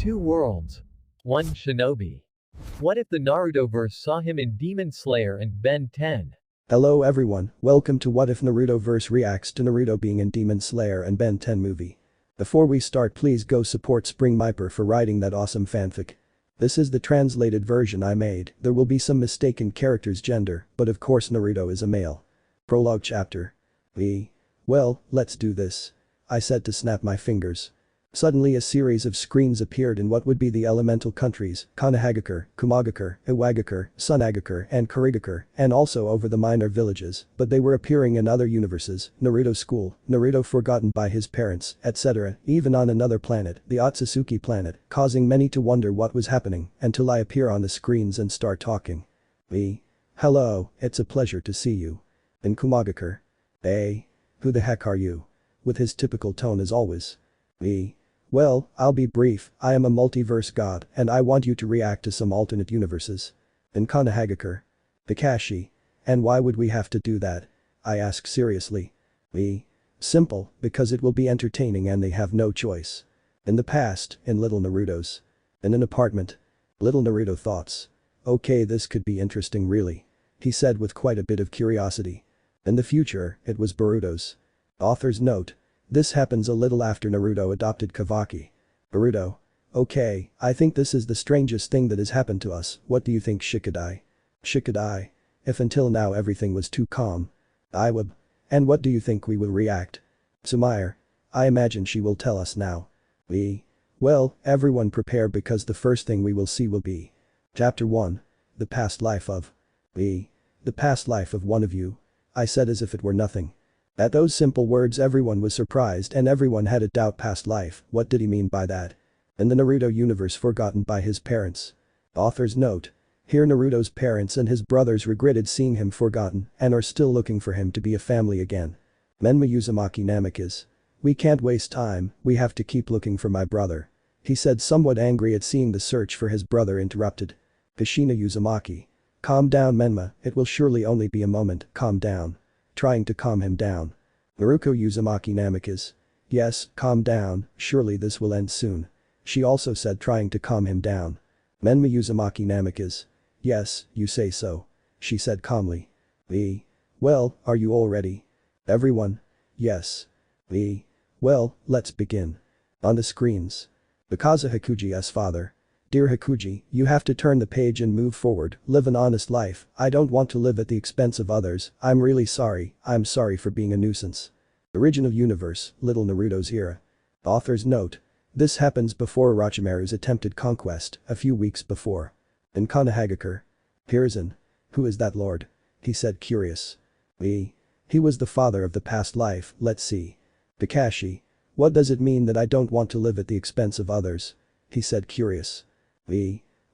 Two worlds. One shinobi. What if the Naruto-verse saw him in Demon Slayer and Ben 10? Hello everyone, welcome to What If Naruto-verse reacts to Naruto being in Demon Slayer and Ben 10 movie. Before we start, please go support springMhiper for writing that awesome fanfic. This is the translated version I made. There will be some mistaken characters' gender, but of course Naruto is a male. Prologue chapter. Well, let's do this. I said to snap my fingers. Suddenly a series of screens appeared in what would be the elemental countries, Konohagakure, Kumagakure, Iwagakure, Sunagakure and Kurigakure, and also over the minor villages, but they were appearing in other universes, Naruto school, Naruto forgotten by his parents, etc., even on another planet, the Otsutsuki planet, causing many to wonder what was happening until I appear on the screens and start talking. Hello, it's a pleasure to see you. In Kumagakure. Hey. Who the heck are you? With his typical tone as always. Well, I'll be brief, I am a multiverse god and I want you to react to some alternate universes. In Konohagakure. Kakashi. And why would we have to do that? I ask seriously. Simple, because it will be entertaining and they have no choice. In the past, in Little Naruto's. In an apartment. Little Naruto thoughts. Okay, this could be interesting really. He said with quite a bit of curiosity. In the future, it was Boruto's. Author's note. This happens a little after Naruto adopted Kavaki. Boruto. Okay, I think this is the strangest thing that has happened to us, what do you think Shikadai? Shikadai. If until now everything was too calm. Iwab. And what do you think we will react? Sumire. I imagine she will tell us now. Well, everyone prepare because the first thing we will see will be. Chapter 1. The past life of. The past life of one of you. I said as if it were nothing. At those simple words everyone was surprised and everyone had a doubt past life, what did he mean by that? In the Naruto universe forgotten by his parents. Author's note. Here Naruto's parents and his brothers regretted seeing him forgotten and are still looking for him to be a family again. Menma Uzumaki Namikaze. We can't waste time, we have to keep looking for my brother. He said somewhat angry at seeing the search for his brother interrupted. Kushina Uzumaki. Calm down Menma, it will surely only be a moment, calm down. Trying to calm him down. Naruko Uzumaki Namikaze. Yes, calm down, surely this will end soon. She also said trying to calm him down. Menma Uzumaki Namikaze. Yes, you say so. She said calmly. Well, are you all ready? Everyone? Yes. Well, let's begin. On the screens. Bakaza Hakuji's father. Dear Hakuji, you have to turn the page and move forward, live an honest life, I don't want to live at the expense of others, I'm really sorry, I'm sorry for being a nuisance. Origin of universe, Little Naruto's era. Author's note. This happens before Orochimaru's attempted conquest, a few weeks before. In Konohagakure. Hiruzen. Who is that lord? He said curious. He was the father of the past life, let's see. Kakashi. What does it mean that I don't want to live at the expense of others? He said curious.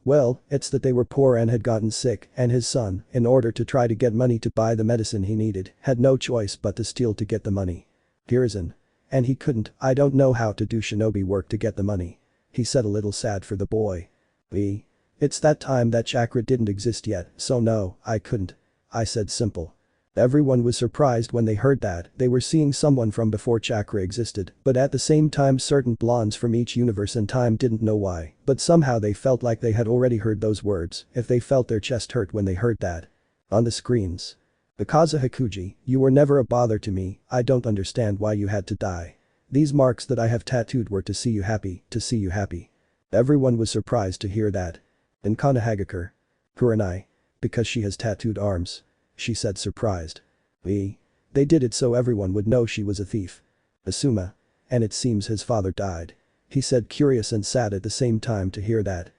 Well, it's that they were poor and had gotten sick and his son, in order to try to get money to buy the medicine he needed, had no choice but to steal to get the money. Hiruzen. And he couldn't, I don't know how to do shinobi work to get the money. He said a little sad for the boy. It's that time that chakra didn't exist yet, so no, I couldn't. I said simple. Everyone was surprised when they heard that, they were seeing someone from before chakra existed, but at the same time certain blondes from each universe and time didn't know why, but somehow they felt like they had already heard those words, if they felt their chest hurt when they heard that. On the screens. Bakaza Hakuji, you were never a bother to me, I don't understand why you had to die. These marks that I have tattooed were to see you happy, to see you happy. Everyone was surprised to hear that. In Konohagakure. Kurenai. Because she has tattooed arms. She said surprised. They did it so everyone would know she was a thief. Asuma. And it seems his father died. He said curious and sad at the same time to hear that.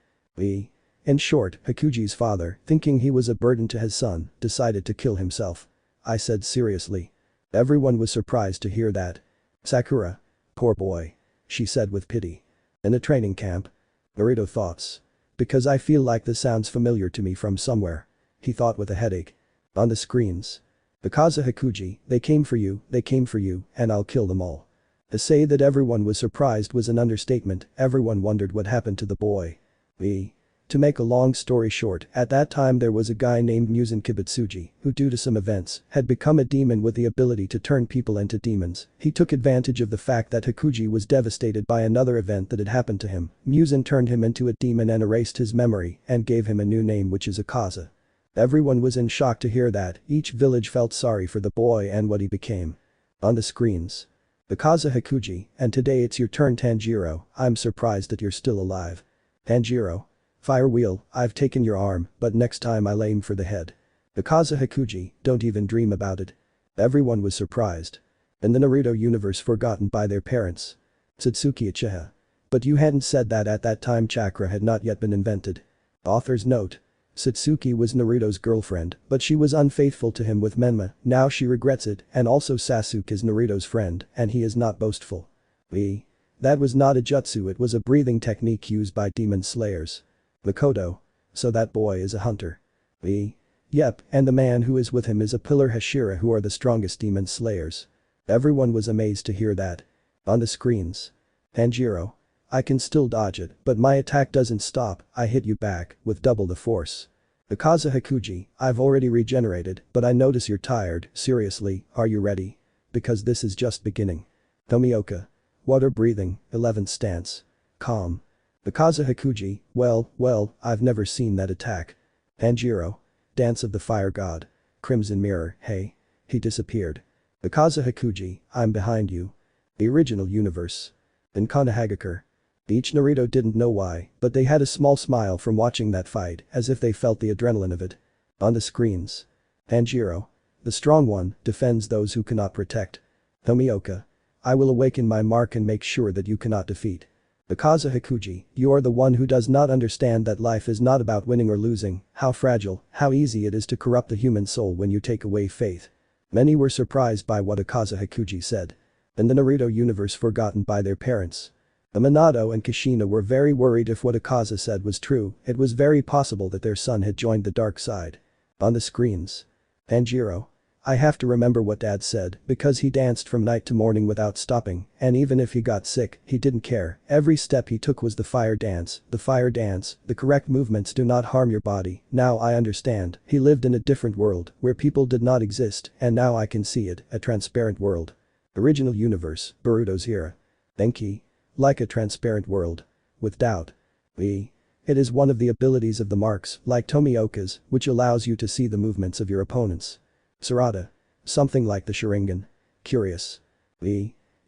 In short, Hakuji's father, thinking he was a burden to his son, decided to kill himself. I said seriously. Everyone was surprised to hear that. Sakura. Poor boy. She said with pity. In a training camp. Naruto thoughts. Because I feel like this sounds familiar to me from somewhere. He thought with a headache. On the screens. Bakaza Hakuji, they came for you, and I'll kill them all. To say that everyone was surprised was an understatement, everyone wondered what happened to the boy. To make a long story short, at that time there was a guy named Muzan Kibutsuji, who due to some events, had become a demon with the ability to turn people into demons. He took advantage of the fact that Hakuji was devastated by another event that had happened to him. Muzan turned him into a demon and erased his memory and gave him a new name, which is Akaza. Everyone was in shock to hear that. Each village felt sorry for the boy and what he became. On the screens. Akaza Hakuji, and today it's your turn, Tanjiro. I'm surprised that you're still alive. Tanjiro. Fire wheel, I've taken your arm, but next time I'll aim for the head. Akaza Hakuji, don't even dream about it. Everyone was surprised. In the Naruto universe forgotten by their parents. Satsuki Uchiha. But you hadn't said that at that time chakra had not yet been invented. Author's note. Satsuki was Naruto's girlfriend, but she was unfaithful to him with Menma, now she regrets it, and also Sasuke is Naruto's friend, and he is not boastful. That was not a jutsu, it was a breathing technique used by demon slayers. Makoto. So that boy is a hunter. Yep, and the man who is with him is a pillar Hashira, who are the strongest demon slayers. Everyone was amazed to hear that. On the screens. Tanjiro. I can still dodge it, but my attack doesn't stop, I hit you back, with double the force. Akaza Hakuji, I've already regenerated, but I notice you're tired, seriously, are you ready? Because this is just beginning. Tomioka. Water breathing, 11th stance. Calm. Akaza Hakuji, well, I've never seen that attack. Tanjiro. Dance of the Fire God. Crimson Mirror, hey. He disappeared. Akaza Hakuji, I'm behind you. The original universe. In Konohagakure. Each Naruto didn't know why, but they had a small smile from watching that fight, as if they felt the adrenaline of it. On the screens. Tanjiro. The strong one, defends those who cannot protect. Tomioka. I will awaken my mark and make sure that you cannot defeat. Akaza Hakuji, you are the one who does not understand that life is not about winning or losing, how fragile, how easy it is to corrupt the human soul when you take away faith. Many were surprised by what Akaza Hakuji said. In the Naruto universe forgotten by their parents. The Minato and Kushina were very worried if what Akaza said was true, it was very possible that their son had joined the dark side. On the screens. Tanjiro. I have to remember what dad said, because he danced from night to morning without stopping, and even if he got sick, he didn't care, every step he took was the fire dance, the correct movements do not harm your body, now I understand, he lived in a different world, where people did not exist, and now I can see it, a transparent world. Original universe, Boruto's era. Denki. Like a transparent world. With doubt. It is one of the abilities of the marks, like Tomioka's, which allows you to see the movements of your opponents. Sarada. Something like the Sharigan. Curious.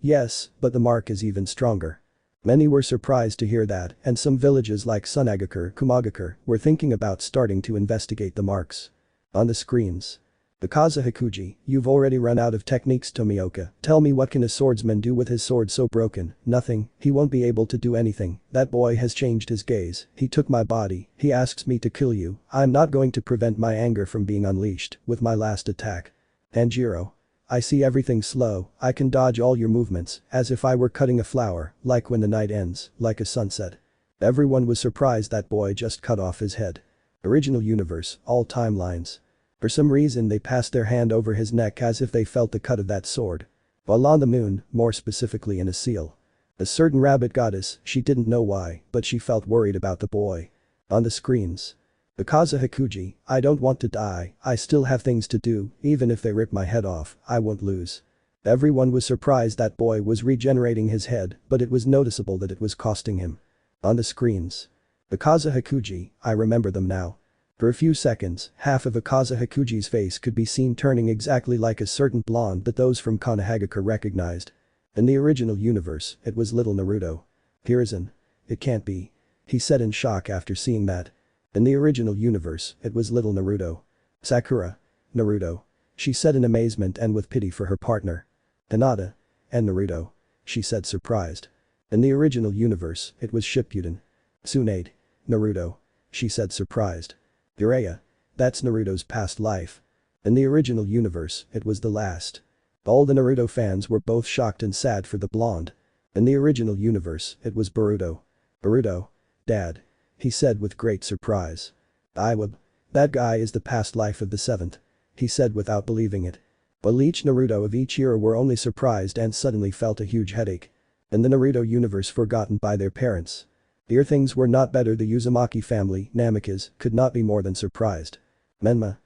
Yes, but the mark is even stronger. Many were surprised to hear that, and some villages like Kumagakure were thinking about starting to investigate the marks. On the screens. Akaza Hakuji, you've already run out of techniques, Tomioka. Tell me, what can a swordsman do with his sword so broken? Nothing, he won't be able to do anything. That boy has changed his gaze, he took my body, he asks me to kill you. I'm not going to prevent my anger from being unleashed with my last attack. Tanjiro. I see everything slow, I can dodge all your movements, as if I were cutting a flower, like when the night ends, like a sunset. Everyone was surprised that boy just cut off his head. Original universe, all timelines. For some reason they passed their hand over his neck as if they felt the cut of that sword. While on the moon, more specifically in a seal. A certain rabbit goddess, she didn't know why, but she felt worried about the boy. On the screens. Akaza Hakuji, I don't want to die, I still have things to do, even if they rip my head off, I won't lose. Everyone was surprised that boy was regenerating his head, but it was noticeable that it was costing him. On the screens. Akaza Hakuji, I remember them now. For a few seconds, half of Akaza Hakuji's face could be seen turning exactly like a certain blonde that those from Konohagakure recognized. In the original universe, it was little Naruto. Hiruzen. It can't be. He said in shock after seeing that. In the original universe, it was little Naruto. Sakura. Naruto. She said in amazement and with pity for her partner. Hinata. And Naruto. She said surprised. In the original universe, it was Shippuden. Tsunade. Naruto. She said surprised. Jiraiya. That's Naruto's past life. In the original universe, it was the last. All the Naruto fans were both shocked and sad for the blonde. In the original universe, it was Boruto. Boruto. Dad. He said with great surprise. That guy is the past life of the seventh. He said without believing it. While each Naruto of each era were only surprised and suddenly felt a huge headache. In the Naruto universe forgotten by their parents. Dear things were not better. The Uzumaki family, Namikaze, could not be more than surprised. Menma.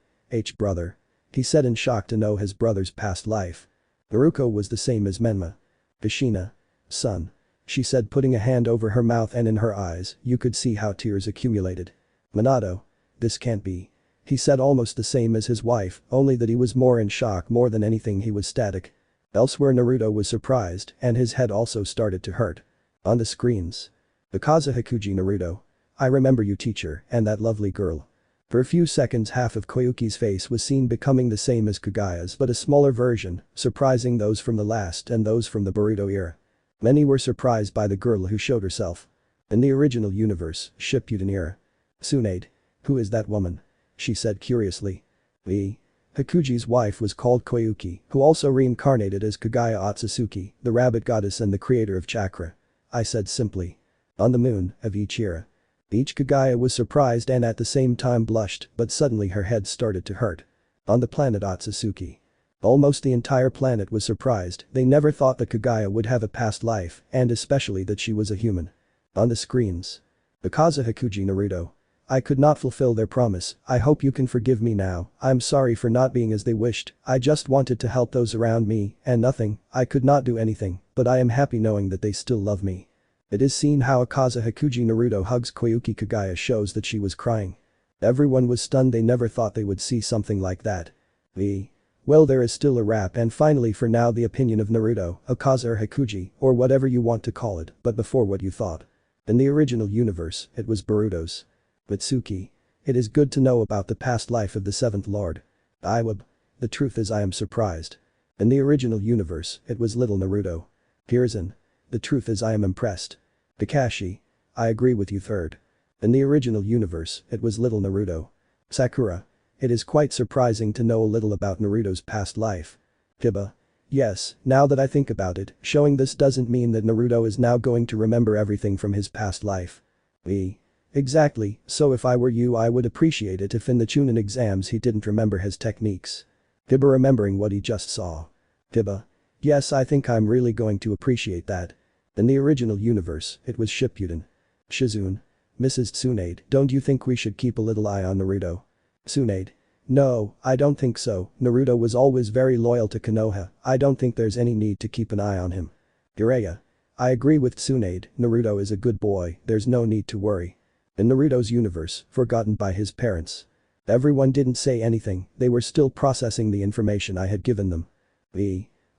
Brother. He said in shock to know his brother's past life. Naruto was the same as Menma. Kushina. Son. She said, putting a hand over her mouth, and in her eyes, you could see how tears accumulated. Minato. This can't be. He said almost the same as his wife, only that he was more in shock. More than anything, he was static. Elsewhere, Naruto was surprised, and his head also started to hurt. On the screens. Akaza Hikuji. Naruto. I remember you, teacher, and that lovely girl. For a few seconds, half of Koyuki's face was seen becoming the same as Kagaya's, but a smaller version, surprising those from the last and those from the Boruto era. Many were surprised by the girl who showed herself. In the original universe, Shippuden era. Tsunade. Who is that woman? She said curiously. Hikuji's wife was called Koyuki, who also reincarnated as Kagaya Otsutsuki, the rabbit goddess and the creator of chakra. I said simply. On the moon of each era. Each Kagaya was surprised and at the same time blushed, but suddenly her head started to hurt. On the planet Otsutsuki. Almost the entire planet was surprised. They never thought that Kagaya would have a past life, and especially that she was a human. On the screens. Akaza Hikuji. Naruto. I could not fulfill their promise. I hope you can forgive me now. I'm sorry for not being as they wished. I just wanted to help those around me, and nothing. I could not do anything, but I am happy knowing that they still love me. It is seen how Akaza Hikuji Naruto hugs Koyuki Kagaya shows that she was crying. Everyone was stunned. They never thought they would see something like that. Well, there is still a wrap, and finally for now the opinion of Naruto, Akaza or Hikuji, or whatever you want to call it, but before what you thought. In the original universe, it was Boruto's. Mitsuki. It is good to know about the past life of the 7th Lord. Iwab. The truth is I am surprised. In the original universe, it was little Naruto. Hiruzen. The truth is I am impressed. Kakashi. I agree with you. 3rd. In the original universe, it was little Naruto. Sakura. It is quite surprising to know a little about Naruto's past life. Hiba. Yes, now that I think about it, showing this doesn't mean that Naruto is now going to remember everything from his past life. Exactly, so if I were you I would appreciate it if in the Chunin exams he didn't remember his techniques. Hiba remembering what he just saw. Hiba. Yes, I think I'm really going to appreciate that. In the original universe, it was Shippuden. Shizune. Mrs. Tsunade, don't you think we should keep a little eye on Naruto? Tsunade. No, I don't think so. Naruto was always very loyal to Konoha. I don't think there's any need to keep an eye on him. Jiraiya. I agree with Tsunade, Naruto is a good boy, there's no need to worry. In Naruto's universe, forgotten by his parents. Everyone didn't say anything, they were still processing the information I had given them.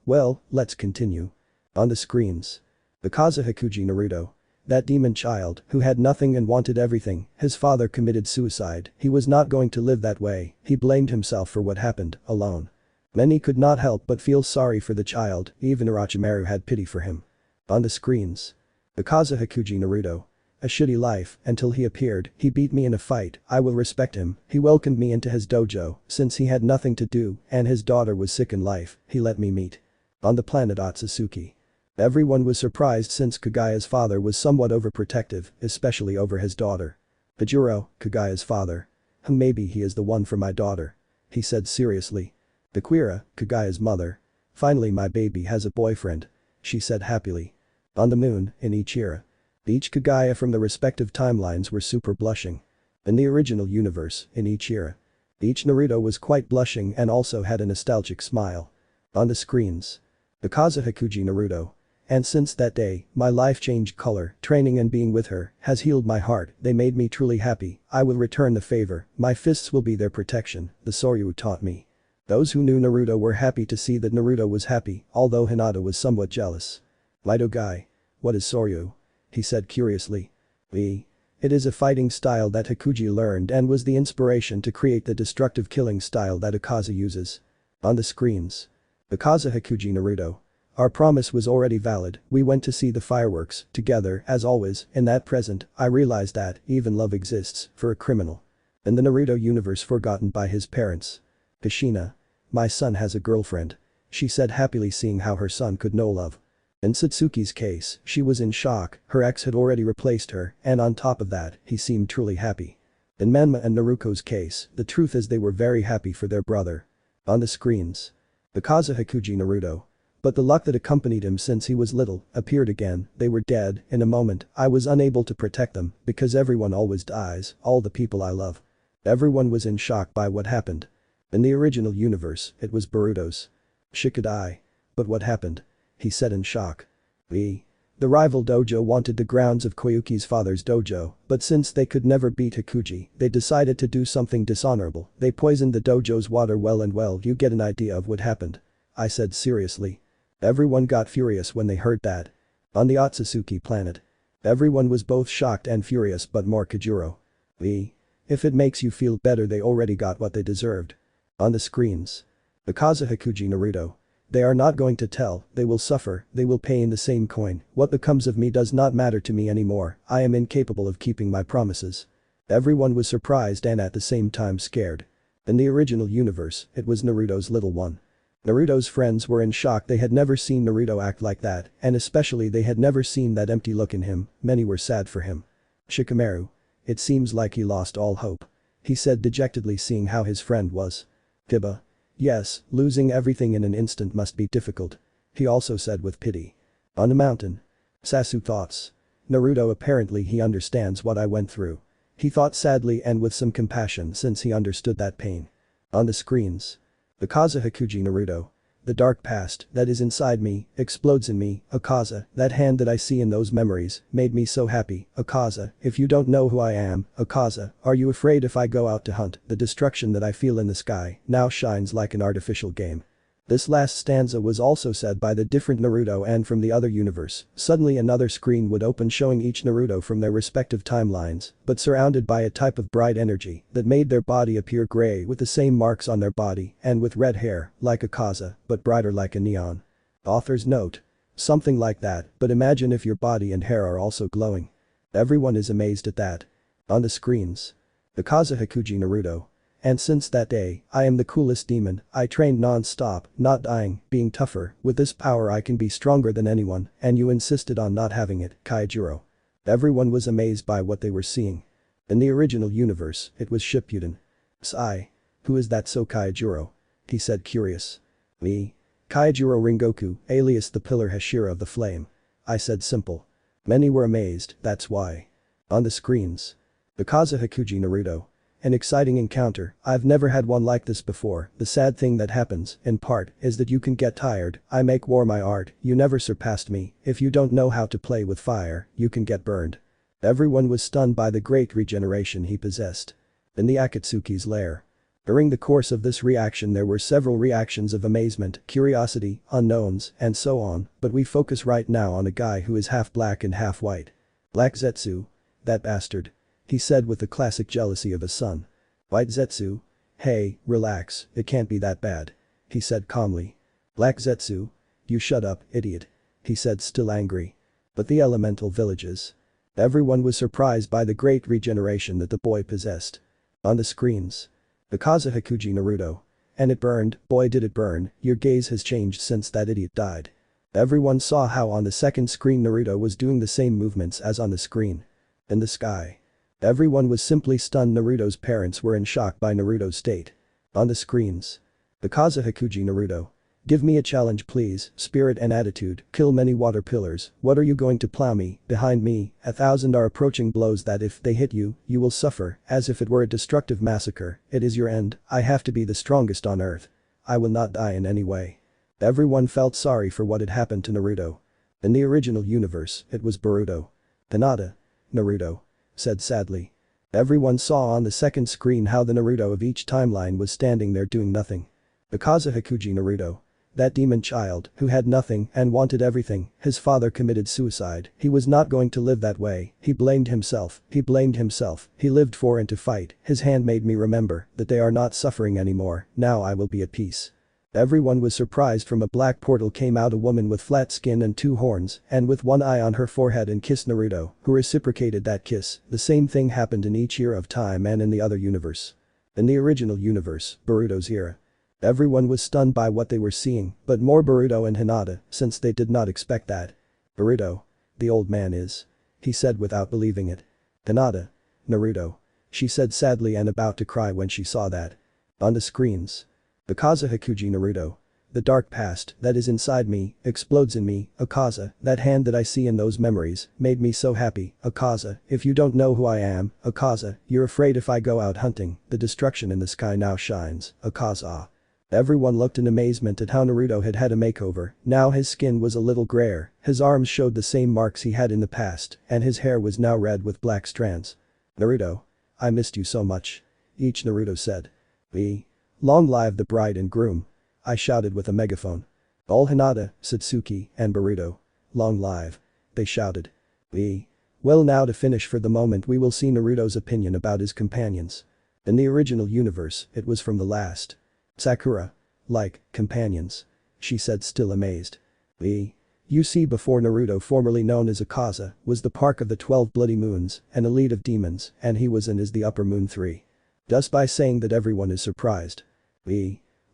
Well, let's continue. On the screens. Akaza Hikuji Naruto. That demon child, who had nothing and wanted everything, his father committed suicide, he was not going to live that way, he blamed himself for what happened, alone. Many could not help but feel sorry for the child, even Orochimaru had pity for him. On the screens. Akaza Hikuji Naruto. A shitty life, until he appeared, he beat me in a fight, I will respect him, he welcomed me into his dojo, since he had nothing to do, and his daughter was sick in life, he let me meet. On the planet Otsutsuki. Everyone was surprised since Kagaya's father was somewhat overprotective, especially over his daughter. Pajuro, Kagaya's father. Maybe he is the one for my daughter. He said seriously. Bakura, Kagaya's mother. Finally my baby has a boyfriend. She said happily. On the moon, in each era. Each Kagaya from the respective timelines were super blushing. In the original universe, in each era. Each Naruto was quite blushing and also had a nostalgic smile. On the screens. Akaza Hikuji Naruto. And since that day, my life changed color, training and being with her has healed my heart, they made me truly happy, I will return the favor, my fists will be their protection, the Soryu taught me. Those who knew Naruto were happy to see that Naruto was happy, although Hinata was somewhat jealous. Lido guy. What is Soryu? He said curiously. It is a fighting style that Hikuji learned and was the inspiration to create the destructive killing style that Akaza uses. On the screens. Akaza Hikuji Naruto. Our promise was already valid, we went to see the fireworks, together, as always, in that present, I realized that, even love exists, for a criminal. In the Naruto universe forgotten by his parents. Kushina. My son has a girlfriend. She said happily seeing how her son could know love. In Satsuki's case, she was in shock, her ex had already replaced her, and on top of that, he seemed truly happy. In Menma and Naruko's case, the truth is they were very happy for their brother. On the screens. Akaza Hikuji Naruto. But the luck that accompanied him since he was little appeared again. They were dead in a moment. I was unable to protect them because everyone always dies, all the people I love. Everyone was in shock by what happened. In the original universe, it was Boruto's Shikadai. But what happened? He said in shock. The rival dojo wanted the grounds of Koyuki's father's dojo, but since they could never beat Hikuji, they decided to do something dishonorable. They poisoned the dojo's water well, and well, you get an idea of what happened. I said seriously. Everyone got furious when they heard that. On the Otsutsuki planet. Everyone was both shocked and furious, but more Kajuro. If it makes you feel better, they already got what they deserved. On the screens. Akaza Hikuji Naruto. They are not going to tell, they will suffer, they will pay in the same coin. What becomes of me does not matter to me anymore. I am incapable of keeping my promises. Everyone was surprised and at the same time scared. In the original universe, it was Naruto's little one. Naruto's friends were in shock. They had never seen Naruto act like that, and especially they had never seen that empty look in him. Many were sad for him. Shikamaru. It seems like he lost all hope. He said dejectedly, seeing how his friend was. Kiba. Yes, losing everything in an instant must be difficult. He also said with pity. On a mountain. Sasu thoughts. Naruto, apparently he understands what I went through. He thought sadly and with some compassion since he understood that pain. On the screens. Akaza Hikuji Naruto. The dark past that is inside me explodes in me. Akaza, that hand that I see in those memories made me so happy. Akaza, if you don't know who I am, Akaza, are you afraid if I go out to hunt? The destruction that I feel in the sky now shines like an artificial game. This last stanza was also said by the different Naruto and from the other universe. Suddenly another screen would open showing each Naruto from their respective timelines, but surrounded by a type of bright energy that made their body appear gray with the same marks on their body and with red hair, like Akaza, but brighter like a neon. Author's note. Something like that, but imagine if your body and hair are also glowing. Everyone is amazed at that. On the screens. Akaza Hikuji Naruto. And since that day, I am the coolest demon. I trained non-stop, not dying, being tougher. With this power I can be stronger than anyone, and you insisted on not having it, Kaijuro. Everyone was amazed by what they were seeing. In the original universe, it was Shippuden. Sai. Who is that so Kaijuro? He said curious. Me. Kaijuro Ringoku, alias the Pillar Hashira of the Flame. I said simple. Many were amazed, that's why. On the screens. Akaza Hikuji Naruto. An exciting encounter. I've never had one like this before. The sad thing that happens, in part, is that you can get tired. I make war my art. You never surpassed me. If you don't know how to play with fire, you can get burned. Everyone was stunned by the great regeneration he possessed. In the Akatsuki's lair. During the course of this reaction there were several reactions of amazement, curiosity, unknowns, and so on, but we focus right now on a guy who is half black and half white. Black Zetsu. That bastard. He said with the classic jealousy of a son. White Zetsu? Hey, relax, it can't be that bad. He said calmly. Black Zetsu? You shut up, idiot. He said still angry. But the elemental villages. Everyone was surprised by the great regeneration that the boy possessed. On the screens. Akaza Hikuji Naruto. And it burned, boy did it burn, your gaze has changed since that idiot died. Everyone saw how on the second screen Naruto was doing the same movements as on the screen. In the sky. Everyone was simply stunned. Naruto's parents were in shock by Naruto's state. On the screens. Akaza Hikuji Naruto. Give me a challenge please, spirit and attitude, kill many water pillars. What are you going to plow me? Behind me, 1,000 are approaching, blows that if they hit you, you will suffer, as if it were a destructive massacre. It is your end. I have to be the strongest on earth. I will not die in any way. Everyone felt sorry for what had happened to Naruto. In the original universe, it was Boruto. Hinata. Naruto. Said sadly. Everyone saw on the second screen how the Naruto of each timeline was standing there doing nothing. Akaza Hikuji Naruto. That demon child who had nothing and wanted everything, his father committed suicide. He was not going to live that way. He blamed himself. He lived for and to fight. His hand made me remember that they are not suffering anymore. Now I will be at peace. Everyone was surprised. From a black portal came out a woman with flat skin and 2 horns and with 1 eye on her forehead and kissed Naruto, who reciprocated that kiss. The same thing happened in each era of time and in the other universe. In the original universe, Boruto's era. Everyone was stunned by what they were seeing, but more Boruto and Hinata, since they did not expect that. Boruto. The old man is. He said without believing it. Hinata. Naruto. She said sadly and about to cry when she saw that. On the screens. Akaza Hikuji Naruto. The dark past that is inside me explodes in me, Akaza, that hand that I see in those memories made me so happy, Akaza, if you don't know who I am, Akaza, you're afraid if I go out hunting, the destruction in the sky now shines, Akaza. Everyone looked in amazement at how Naruto had had a makeover, now his skin was a little grayer, his arms showed the same marks he had in the past, and his hair was now red with black strands. Naruto. I missed you so much. Each Naruto said. Long live the bride and groom. I shouted with a megaphone. All Hinata, Satsuki, and Boruto. Long live. They shouted. Well, now to finish for the moment we will see Naruto's opinion about his companions. In the original universe, it was from the last. Sakura. Like, companions. She said, still amazed. You see, before Naruto, formerly known as Akaza, was the Park of the 12 Bloody Moons, an elite of demons, and he was in as the Upper Moon 3. Just by saying that everyone is surprised.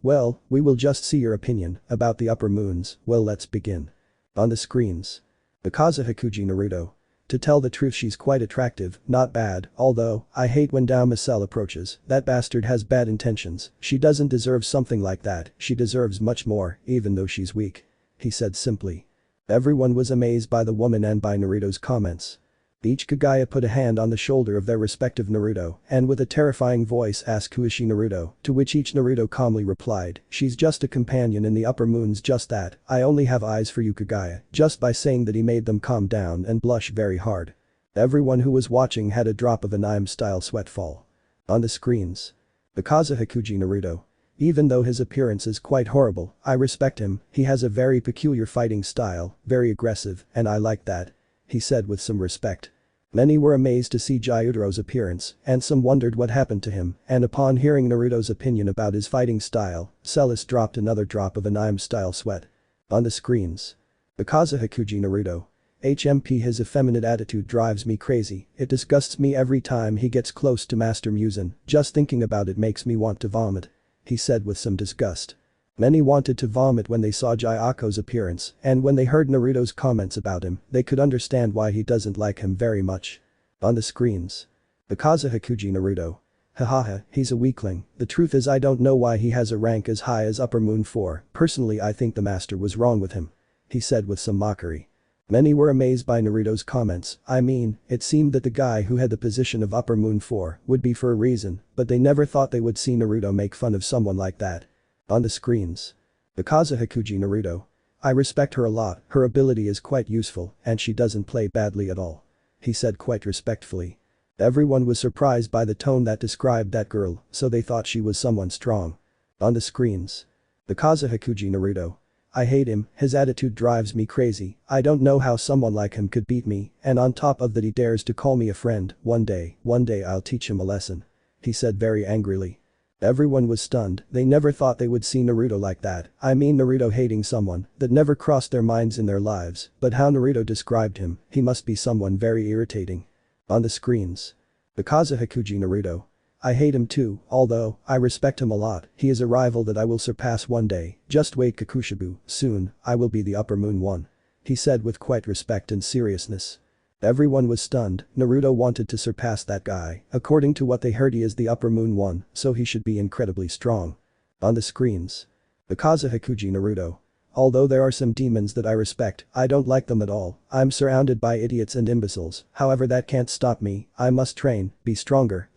Well, we will just see your opinion about the upper moons, well let's begin. On the screens. Akaza Hikuji Naruto. To tell the truth, she's quite attractive, not bad, although, I hate when Dao approaches, that bastard has bad intentions, she doesn't deserve something like that, she deserves much more, even though she's weak. He said simply. Everyone was amazed by the woman and by Naruto's comments. Each Kagaya put a hand on the shoulder of their respective Naruto and with a terrifying voice asked, who is she, Naruto, to which each Naruto calmly replied, she's just a companion in the upper moons, just that, I only have eyes for you Kagaya. Just by saying that he made them calm down and blush very hard. Everyone who was watching had a drop of anime style sweat fall. On the screens. Akaza Hikuji Naruto. Even though his appearance is quite horrible, I respect him, he has a very peculiar fighting style, very aggressive, and I like that. He said with some respect. Many were amazed to see Gyutero's appearance, and some wondered what happened to him, and upon hearing Naruto's opinion about his fighting style, Celis dropped another drop of anime-style sweat. On the screens. Akaza Hikuji Naruto. HMP, his effeminate attitude drives me crazy, it disgusts me every time he gets close to Master Muzan, just thinking about it makes me want to vomit. He said with some disgust. Many wanted to vomit when they saw Gyutero's appearance, and when they heard Naruto's comments about him, they could understand why he doesn't like him very much. On the screens. Akaza Hikuji Naruto. Hahaha, he's a weakling, the truth is I don't know why he has a rank as high as Upper Moon 4, personally I think the master was wrong with him. He said with some mockery. Many were amazed by Naruto's comments, I mean, it seemed that the guy who had the position of Upper Moon 4 would be for a reason, but they never thought they would see Naruto make fun of someone like that. On the screens. Akaza Hikuji Naruto. I respect her a lot, her ability is quite useful, and she doesn't play badly at all. He said quite respectfully. Everyone was surprised by the tone that described that girl, so they thought she was someone strong. On the screens. Akaza Hikuji Naruto. I hate him, his attitude drives me crazy, I don't know how someone like him could beat me, and on top of that he dares to call me a friend, one day I'll teach him a lesson. He said very angrily. Everyone was stunned, they never thought they would see Naruto like that, I mean Naruto hating someone, that never crossed their minds in their lives, but how Naruto described him, he must be someone very irritating. On the screens. Akaza Hikuji Naruto. I hate him too, although, I respect him a lot, he is a rival that I will surpass one day, just wait Kakushibu, soon, I will be the Upper Moon 1. He said with quite respect and seriousness. Everyone was stunned, Naruto wanted to surpass that guy, according to what they heard he is the Upper Moon 1, so he should be incredibly strong. On the screens. Akaza Hikuji Naruto. Although there are some demons that I respect, I don't like them at all, I'm surrounded by idiots and imbeciles, however that can't stop me, I must train, be stronger,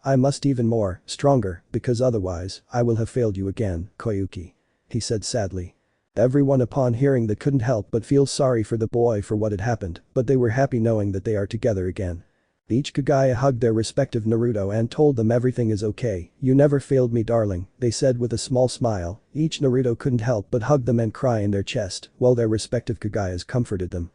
I must even more, stronger, because otherwise, I will have failed you again, Koyuki. He said sadly. Everyone upon hearing that couldn't help but feel sorry for the boy for what had happened, but they were happy knowing that they are together again. Each Kagaya hugged their respective Naruto and told them everything is okay, you never failed me darling, they said with a small smile, each Naruto couldn't help but hug them and cry in their chest, while their respective Kagayas comforted them.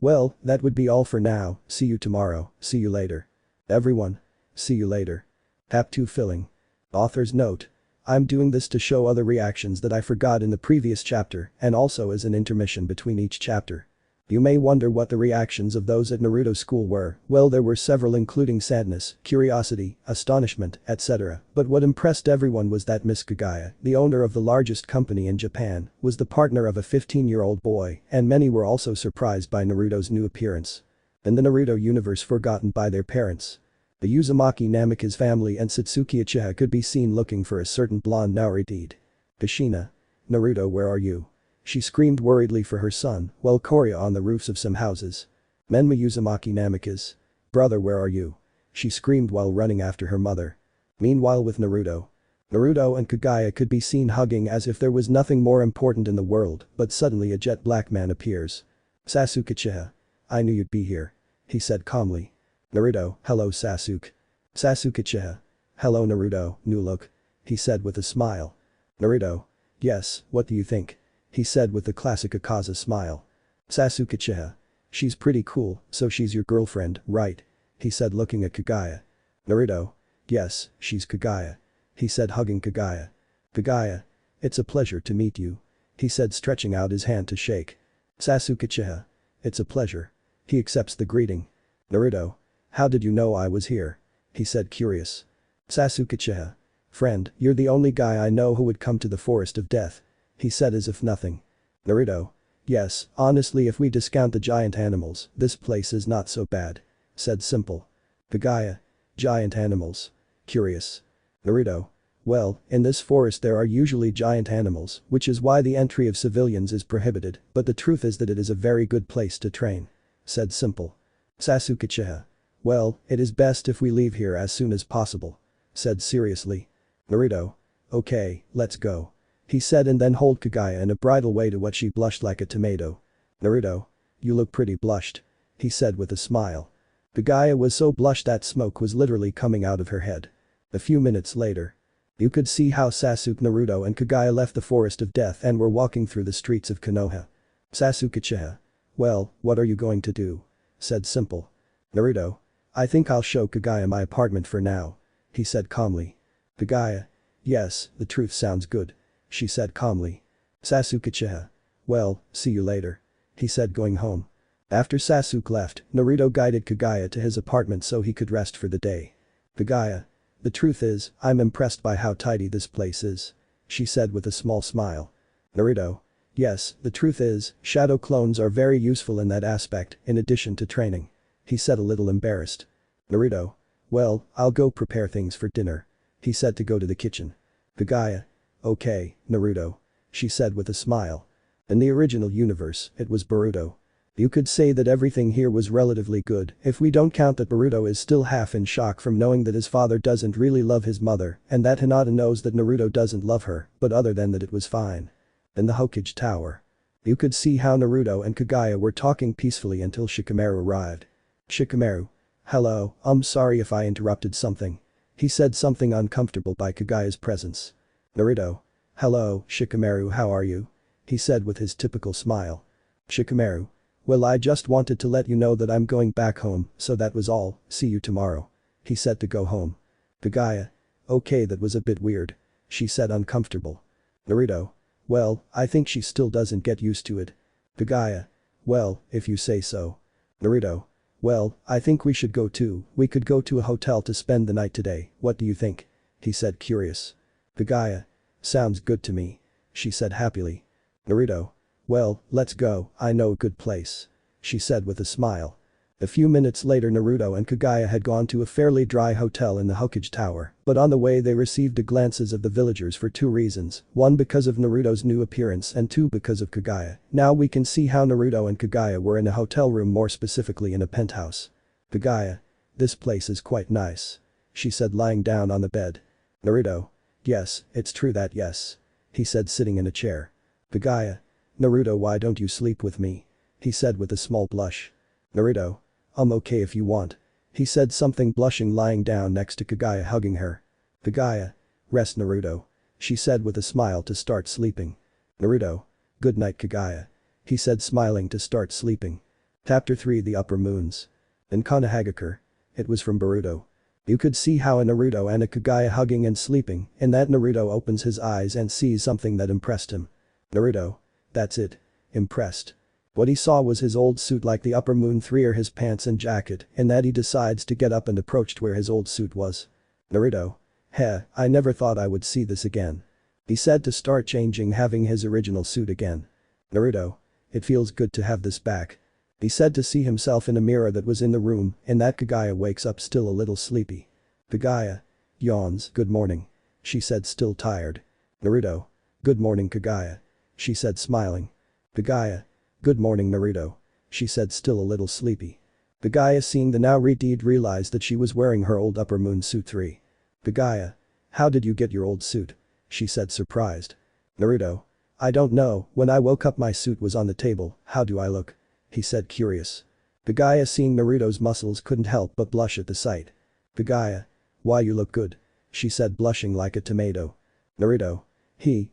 Well, that would be all for now, see you tomorrow, see you later. Everyone. See you later. Tab 2 filling. Author's note. I'm doing this to show other reactions that I forgot in the previous chapter and also as an intermission between each chapter. You may wonder what the reactions of those at Naruto school were, well there were several including sadness, curiosity, astonishment, etc. But what impressed everyone was that Miss Kagaya, the owner of the largest company in Japan, was the partner of a 15-year-old boy and many were also surprised by Naruto's new appearance. In the Naruto universe forgotten by their parents. The Uzumaki Namika's family and Satsuki Uchiha could be seen looking for a certain blonde Naruto. Kushina. Naruto, where are you? She screamed worriedly for her son, while Korya on the roofs of some houses. Menma Uzumaki Namikaze. Brother, where are you? She screamed while running after her mother. Meanwhile with Naruto. Naruto and Kagaya could be seen hugging as if there was nothing more important in the world, but suddenly a jet black man appears. Sasuke Uchiha. I knew you'd be here. He said calmly. Naruto, hello Sasuke. Sasuke Uchiha. Hello Naruto, new look. He said with a smile. Naruto. Yes, what do you think? He said with the classic Akaza smile. Sasuke Uchiha. She's pretty cool, so she's your girlfriend, right? He said looking at Kagaya. Naruto. Yes, she's Kagaya. He said hugging Kagaya. Kagaya. It's a pleasure to meet you. He said stretching out his hand to shake. Sasuke Uchiha. It's a pleasure. He accepts the greeting. Naruto. How did you know I was here? He said curious. Sasuke Uchiha. Friend, you're the only guy I know who would come to the forest of death. He said as if nothing. Naruto. Yes, honestly if we discount the giant animals, this place is not so bad. Said simple. Kagaya. Giant animals. Curious. Naruto. Well, in this forest there are usually giant animals, which is why the entry of civilians is prohibited, but the truth is that it is a very good place to train. Said simple. Sasuke Uchiha. Well, it is best if we leave here as soon as possible. Said seriously. Naruto. Okay, let's go. He said and then hold Kagaya in a bridal way to what she blushed like a tomato. Naruto. You look pretty blushed. He said with a smile. Kagaya was so blushed that smoke was literally coming out of her head. A few minutes later. You could see how Sasuke, Naruto and Kagaya left the forest of death and were walking through the streets of Konoha. Sasuke Uchiha. Well, what are you going to do? Said simple. Naruto. I think I'll show Kagaya my apartment for now. He said calmly. Kagaya. Yes, the truth sounds good. She said calmly. Sasuke Uchiha. Well, see you later. He said going home. After Sasuke left, Naruto guided Kagaya to his apartment so he could rest for the day. Kagaya. The truth is, I'm impressed by how tidy this place is. She said with a small smile. Naruto. Yes, the truth is, shadow clones are very useful in that aspect, in addition to training. He said a little embarrassed. Naruto. Well, I'll go prepare things for dinner. He said to go to the kitchen. Kagaya. Okay, Naruto. She said with a smile. In the original universe, it was Boruto. You could say that everything here was relatively good if we don't count that Boruto is still half in shock from knowing that his father doesn't really love his mother and that Hinata knows that Naruto doesn't love her, but other than that it was fine. In the Hokage Tower. You could see how Naruto and Kagaya were talking peacefully until Shikamaru arrived. Shikamaru. Hello, I'm sorry if I interrupted something. He said something uncomfortable by Kagaya's presence. Naruto. Hello, Shikamaru, how are you? He said with his typical smile. Shikamaru. Well, I just wanted to let you know that I'm going back home, so that was all, see you tomorrow. He said to go home. Kagaya. Okay, that was a bit weird. She said uncomfortable. Naruto. Well, I think she still doesn't get used to it. Kagaya. Well, if you say so. Naruto. Well, I think we should go too, we could go to a hotel to spend the night today, what do you think? He said curious. Kagaya. Sounds good to me. She said happily. Naruto. Well, let's go, I know a good place. She said with a smile. A few minutes later Naruto and Kagaya had gone to a fairly dry hotel in the Hokage Tower, but on the way they received the glances of the villagers for two reasons, one because of Naruto's new appearance and two because of Kagaya. Now we can see how Naruto and Kagaya were in a hotel room, more specifically in a penthouse. Kagaya. This place is quite nice. She said lying down on the bed. Naruto. Yes, it's true that yes. He said sitting in a chair. Kagaya. Naruto, why don't you sleep with me? He said with a small blush. Naruto. I'm okay if you want. He said something blushing lying down next to Kagaya hugging her. Kagaya. Rest Naruto. She said with a smile to start sleeping. Naruto. Good night Kagaya. He said smiling to start sleeping. Chapter 3 The Upper Moons. In Konohagakure. It was from Boruto. You could see how a Naruto and a Kagaya hugging and sleeping, and that Naruto opens his eyes and sees something that impressed him. Naruto. That's it. Impressed. What he saw was his old suit like the upper moon 3 or his pants and jacket, and that he decides to get up and approached where his old suit was. Naruto. Heh, I never thought I would see this again. He said to start changing having his original suit again. Naruto. It feels good to have this back. He said to see himself in a mirror that was in the room, and that Kagaya wakes up still a little sleepy. Kagaya. Yawns, good morning. She said still tired. Naruto. Good morning Kagaya. She said smiling. Kagaya. Good morning Naruto. She said still a little sleepy. Kagaya seeing the now redeemed realized that she was wearing her old upper moon suit 3. Kagaya. How did you get your old suit? She said surprised. Naruto. I don't know, when I woke up my suit was on the table, how do I look? He said curious. Kagaya seeing Naruto's muscles couldn't help but blush at the sight. Kagaya. Why you look good? She said blushing like a tomato. Naruto.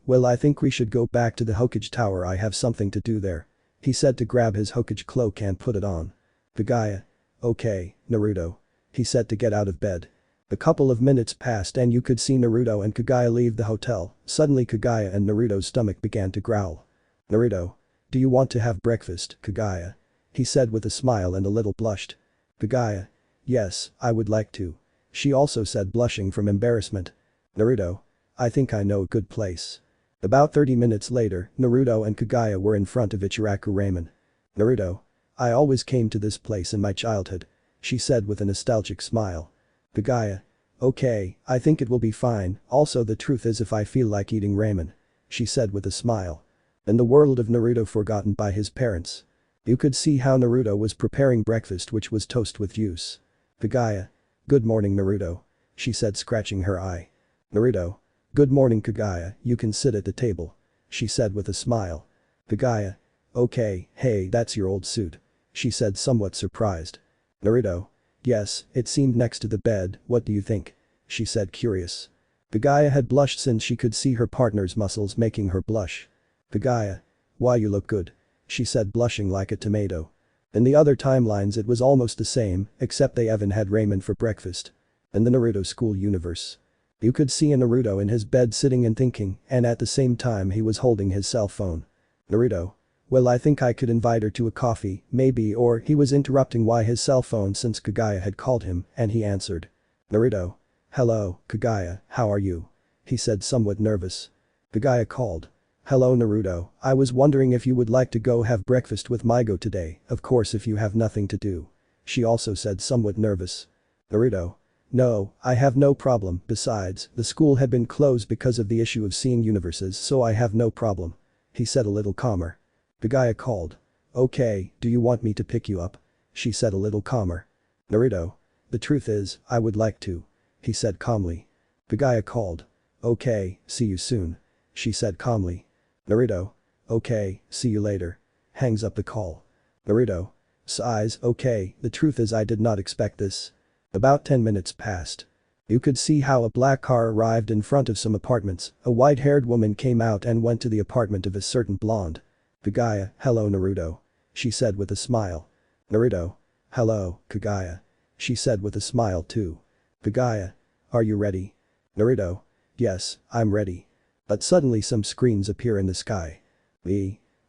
Well I think we should go back to the Hokage tower, I have something to do there. He said to grab his Hokage cloak and put it on. Kagaya. Okay, Naruto. He said to get out of bed. A couple of minutes passed and you could see Naruto and Kagaya leave the hotel. Suddenly Kagaya and Naruto's stomach began to growl. Naruto. Do you want to have breakfast, Kagaya? He said with a smile and a little blushed. Kagaya. Yes, I would like to. She also said blushing from embarrassment. Naruto. I think I know a good place. About 30 minutes later, Naruto and Kagaya were in front of Ichiraku Ramen. Naruto. I always came to this place in my childhood. She said with a nostalgic smile. Kagaya. Okay, I think it will be fine, also the truth is if I feel like eating ramen. She said with a smile. In the world of Naruto forgotten by his parents. You could see how Naruto was preparing breakfast which was toast with juice. Kagaya. Good morning Naruto. She said scratching her eye. Naruto. Good morning Kagaya, you can sit at the table. She said with a smile. Kagaya. Okay, hey that's your old suit. She said somewhat surprised. Naruto. Yes, it seemed next to the bed, what do you think? She said curious. Kagaya had blushed since she could see her partner's muscles making her blush. Kagaya. Why you look good. She said blushing like a tomato. In the other timelines it was almost the same, except they even had ramen for breakfast. In the Naruto school universe. You could see a Naruto in his bed sitting and thinking, and at the same time he was holding his cell phone. Naruto. Well I think I could invite her to a coffee, maybe or he was interrupting why his cell phone since Kagaya had called him, and he answered. Naruto. Hello, Kagaya, how are you? He said somewhat nervous. Kagaya called. Hello Naruto, I was wondering if you would like to go have breakfast with Maigo today, of course if you have nothing to do. She also said somewhat nervous. Naruto. No, I have no problem, besides, the school had been closed because of the issue of seeing universes so I have no problem. He said a little calmer. Kagaya called. Okay, do you want me to pick you up? She said a little calmer. Naruto. The truth is, I would like to. He said calmly. Kagaya called. Okay, see you soon. She said calmly. Naruto. Okay, see you later. Hangs up the call. Naruto. Sighs, okay, the truth is I did not expect this. About 10 minutes passed. You could see how a black car arrived in front of some apartments, a white-haired woman came out and went to the apartment of a certain blonde. Kagaya, hello Naruto. She said with a smile. Naruto. Hello, Kagaya. She said with a smile too. Kagaya. Are you ready? Naruto. Yes, I'm ready. But suddenly some screens appear in the sky.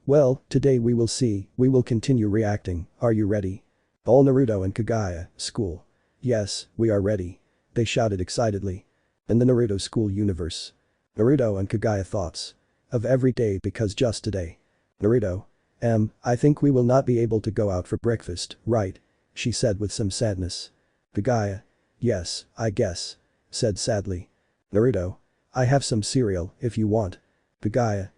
Well, today we will see, we will continue reacting, are you ready? All Naruto and Kagaya, school. Yes, we are ready. They shouted excitedly. In the Naruto school universe. Naruto and Kagaya thoughts. Of every day because just today. Naruto. I think we will not be able to go out for breakfast, right? She said with some sadness. Kagaya. Yes, I guess. Said sadly. Naruto. I have some cereal, if you want. Kagaya.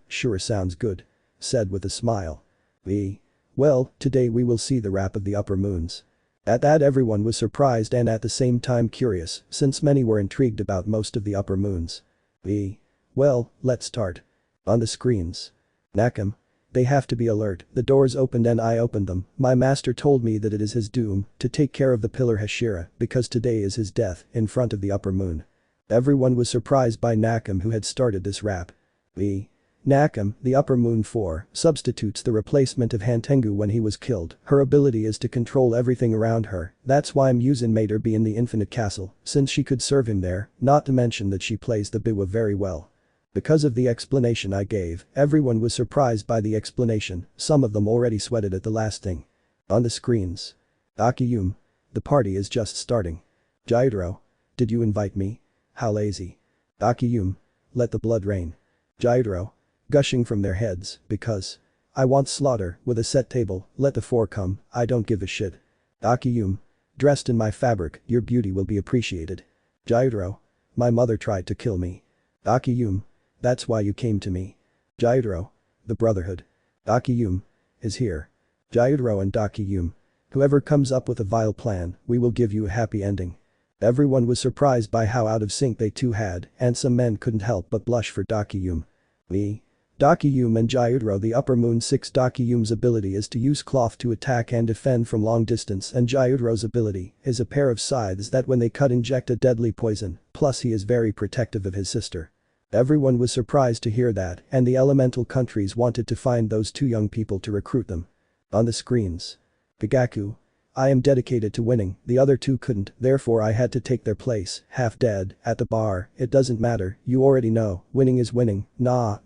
Sure sounds good. Said with a smile. Well, today we will see the rap of the upper moons. At that everyone was surprised and at the same time curious, since many were intrigued about most of the upper moons. Well, let's start. On the screens. Nakam. They have to be alert, the doors opened and I opened them, my master told me that it is his doom to take care of the pillar Hashira because today is his death in front of the upper moon. Everyone was surprised by Nakam who had started this rap. Nakam, the upper moon 4, substitutes the replacement of Hantengu when he was killed, her ability is to control everything around her, that's why Muzan made her be in the infinite castle, since she could serve him there, not to mention that she plays the biwa very well. Because of the explanation I gave, everyone was surprised by the explanation, some of them already sweated at the last thing. On the screens. Akiyum. The party is just starting. Jairo. Did you invite me? How lazy. Akiyum. Let the blood rain. Jairo. Gushing from their heads, because. I want slaughter, with a set table, let the 4 come, I don't give a shit. Akiyum. Dressed in my fabric, your beauty will be appreciated. Jairo. My mother tried to kill me. Akiyum. That's why you came to me. Gyutaro. The Brotherhood. Dakiyum. Is here. Gyutaro and Dakiyum. Whoever comes up with a vile plan, we will give you a happy ending. Everyone was surprised by how out of sync they two had, and some men couldn't help but blush for Dakiyum. Dakiyum and Gyutaro. The Upper Moon 6. Dakiyum's ability is to use cloth to attack and defend from long distance, and Gyutaro's ability is a pair of scythes that when they cut inject a deadly poison, plus he is very protective of his sister. Everyone was surprised to hear that, and the elemental countries wanted to find those two young people to recruit them. On the screens. Kagaku. I am dedicated to winning, the other two couldn't, therefore I had to take their place, half dead, at the bar. It doesn't matter, you already know, winning is winning. Nah,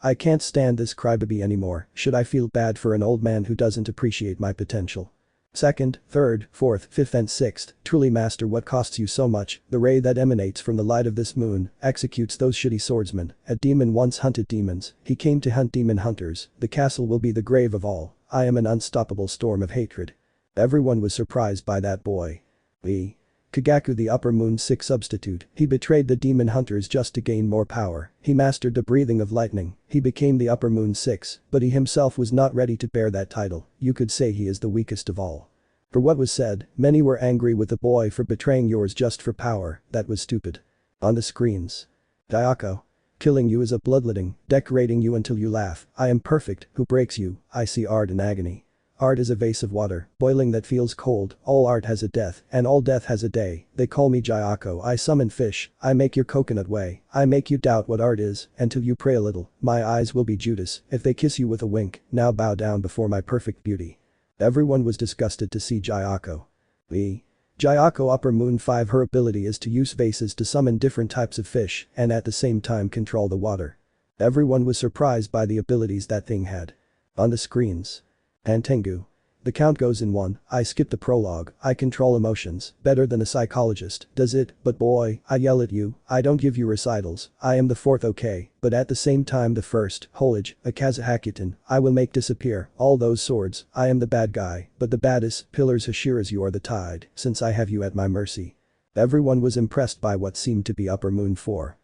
I can't stand this crybaby anymore. Should I feel bad for an old man who doesn't appreciate my potential? Second, third, fourth, fifth and sixth, truly master what costs you so much, the ray that emanates from the light of this moon, executes those shitty swordsmen. A demon once hunted demons, he came to hunt demon hunters, the castle will be the grave of all. I am an unstoppable storm of hatred. Everyone was surprised by that boy. Kagaku. The Upper Moon 6 substitute, he betrayed the demon hunters just to gain more power, he mastered the breathing of lightning, he became the Upper Moon 6, but he himself was not ready to bear that title, you could say he is the weakest of all. For what was said, many were angry with the boy for betraying yours just for power, that was stupid. On the screens. Dayako. Killing you is a bloodletting, decorating you until you laugh, I am perfect, who breaks you, I see art in agony. Art is a vase of water, boiling that feels cold, all art has a death, and all death has a day, they call me Gyako. I summon fish, I make your coconut whey, I make you doubt what art is, until you pray a little, my eyes will be Judas, if they kiss you with a wink, now bow down before my perfect beauty. Everyone was disgusted to see Gyako. Gyako. Upper Moon 5. Her ability is to use vases to summon different types of fish, and at the same time control the water. Everyone was surprised by the abilities that thing had. On the screens. Antengu. The count goes in 1, I skip the prologue, I control emotions, better than a psychologist, does it, but boy, I yell at you, I don't give you recitals, I am the fourth okay, but at the same time the first, Holage, Akazuhakutin, I will make disappear, all those swords, I am the bad guy, but the baddest, pillars Hashiras you are the tide, since I have you at my mercy. Everyone was impressed by what seemed to be Upper Moon 4.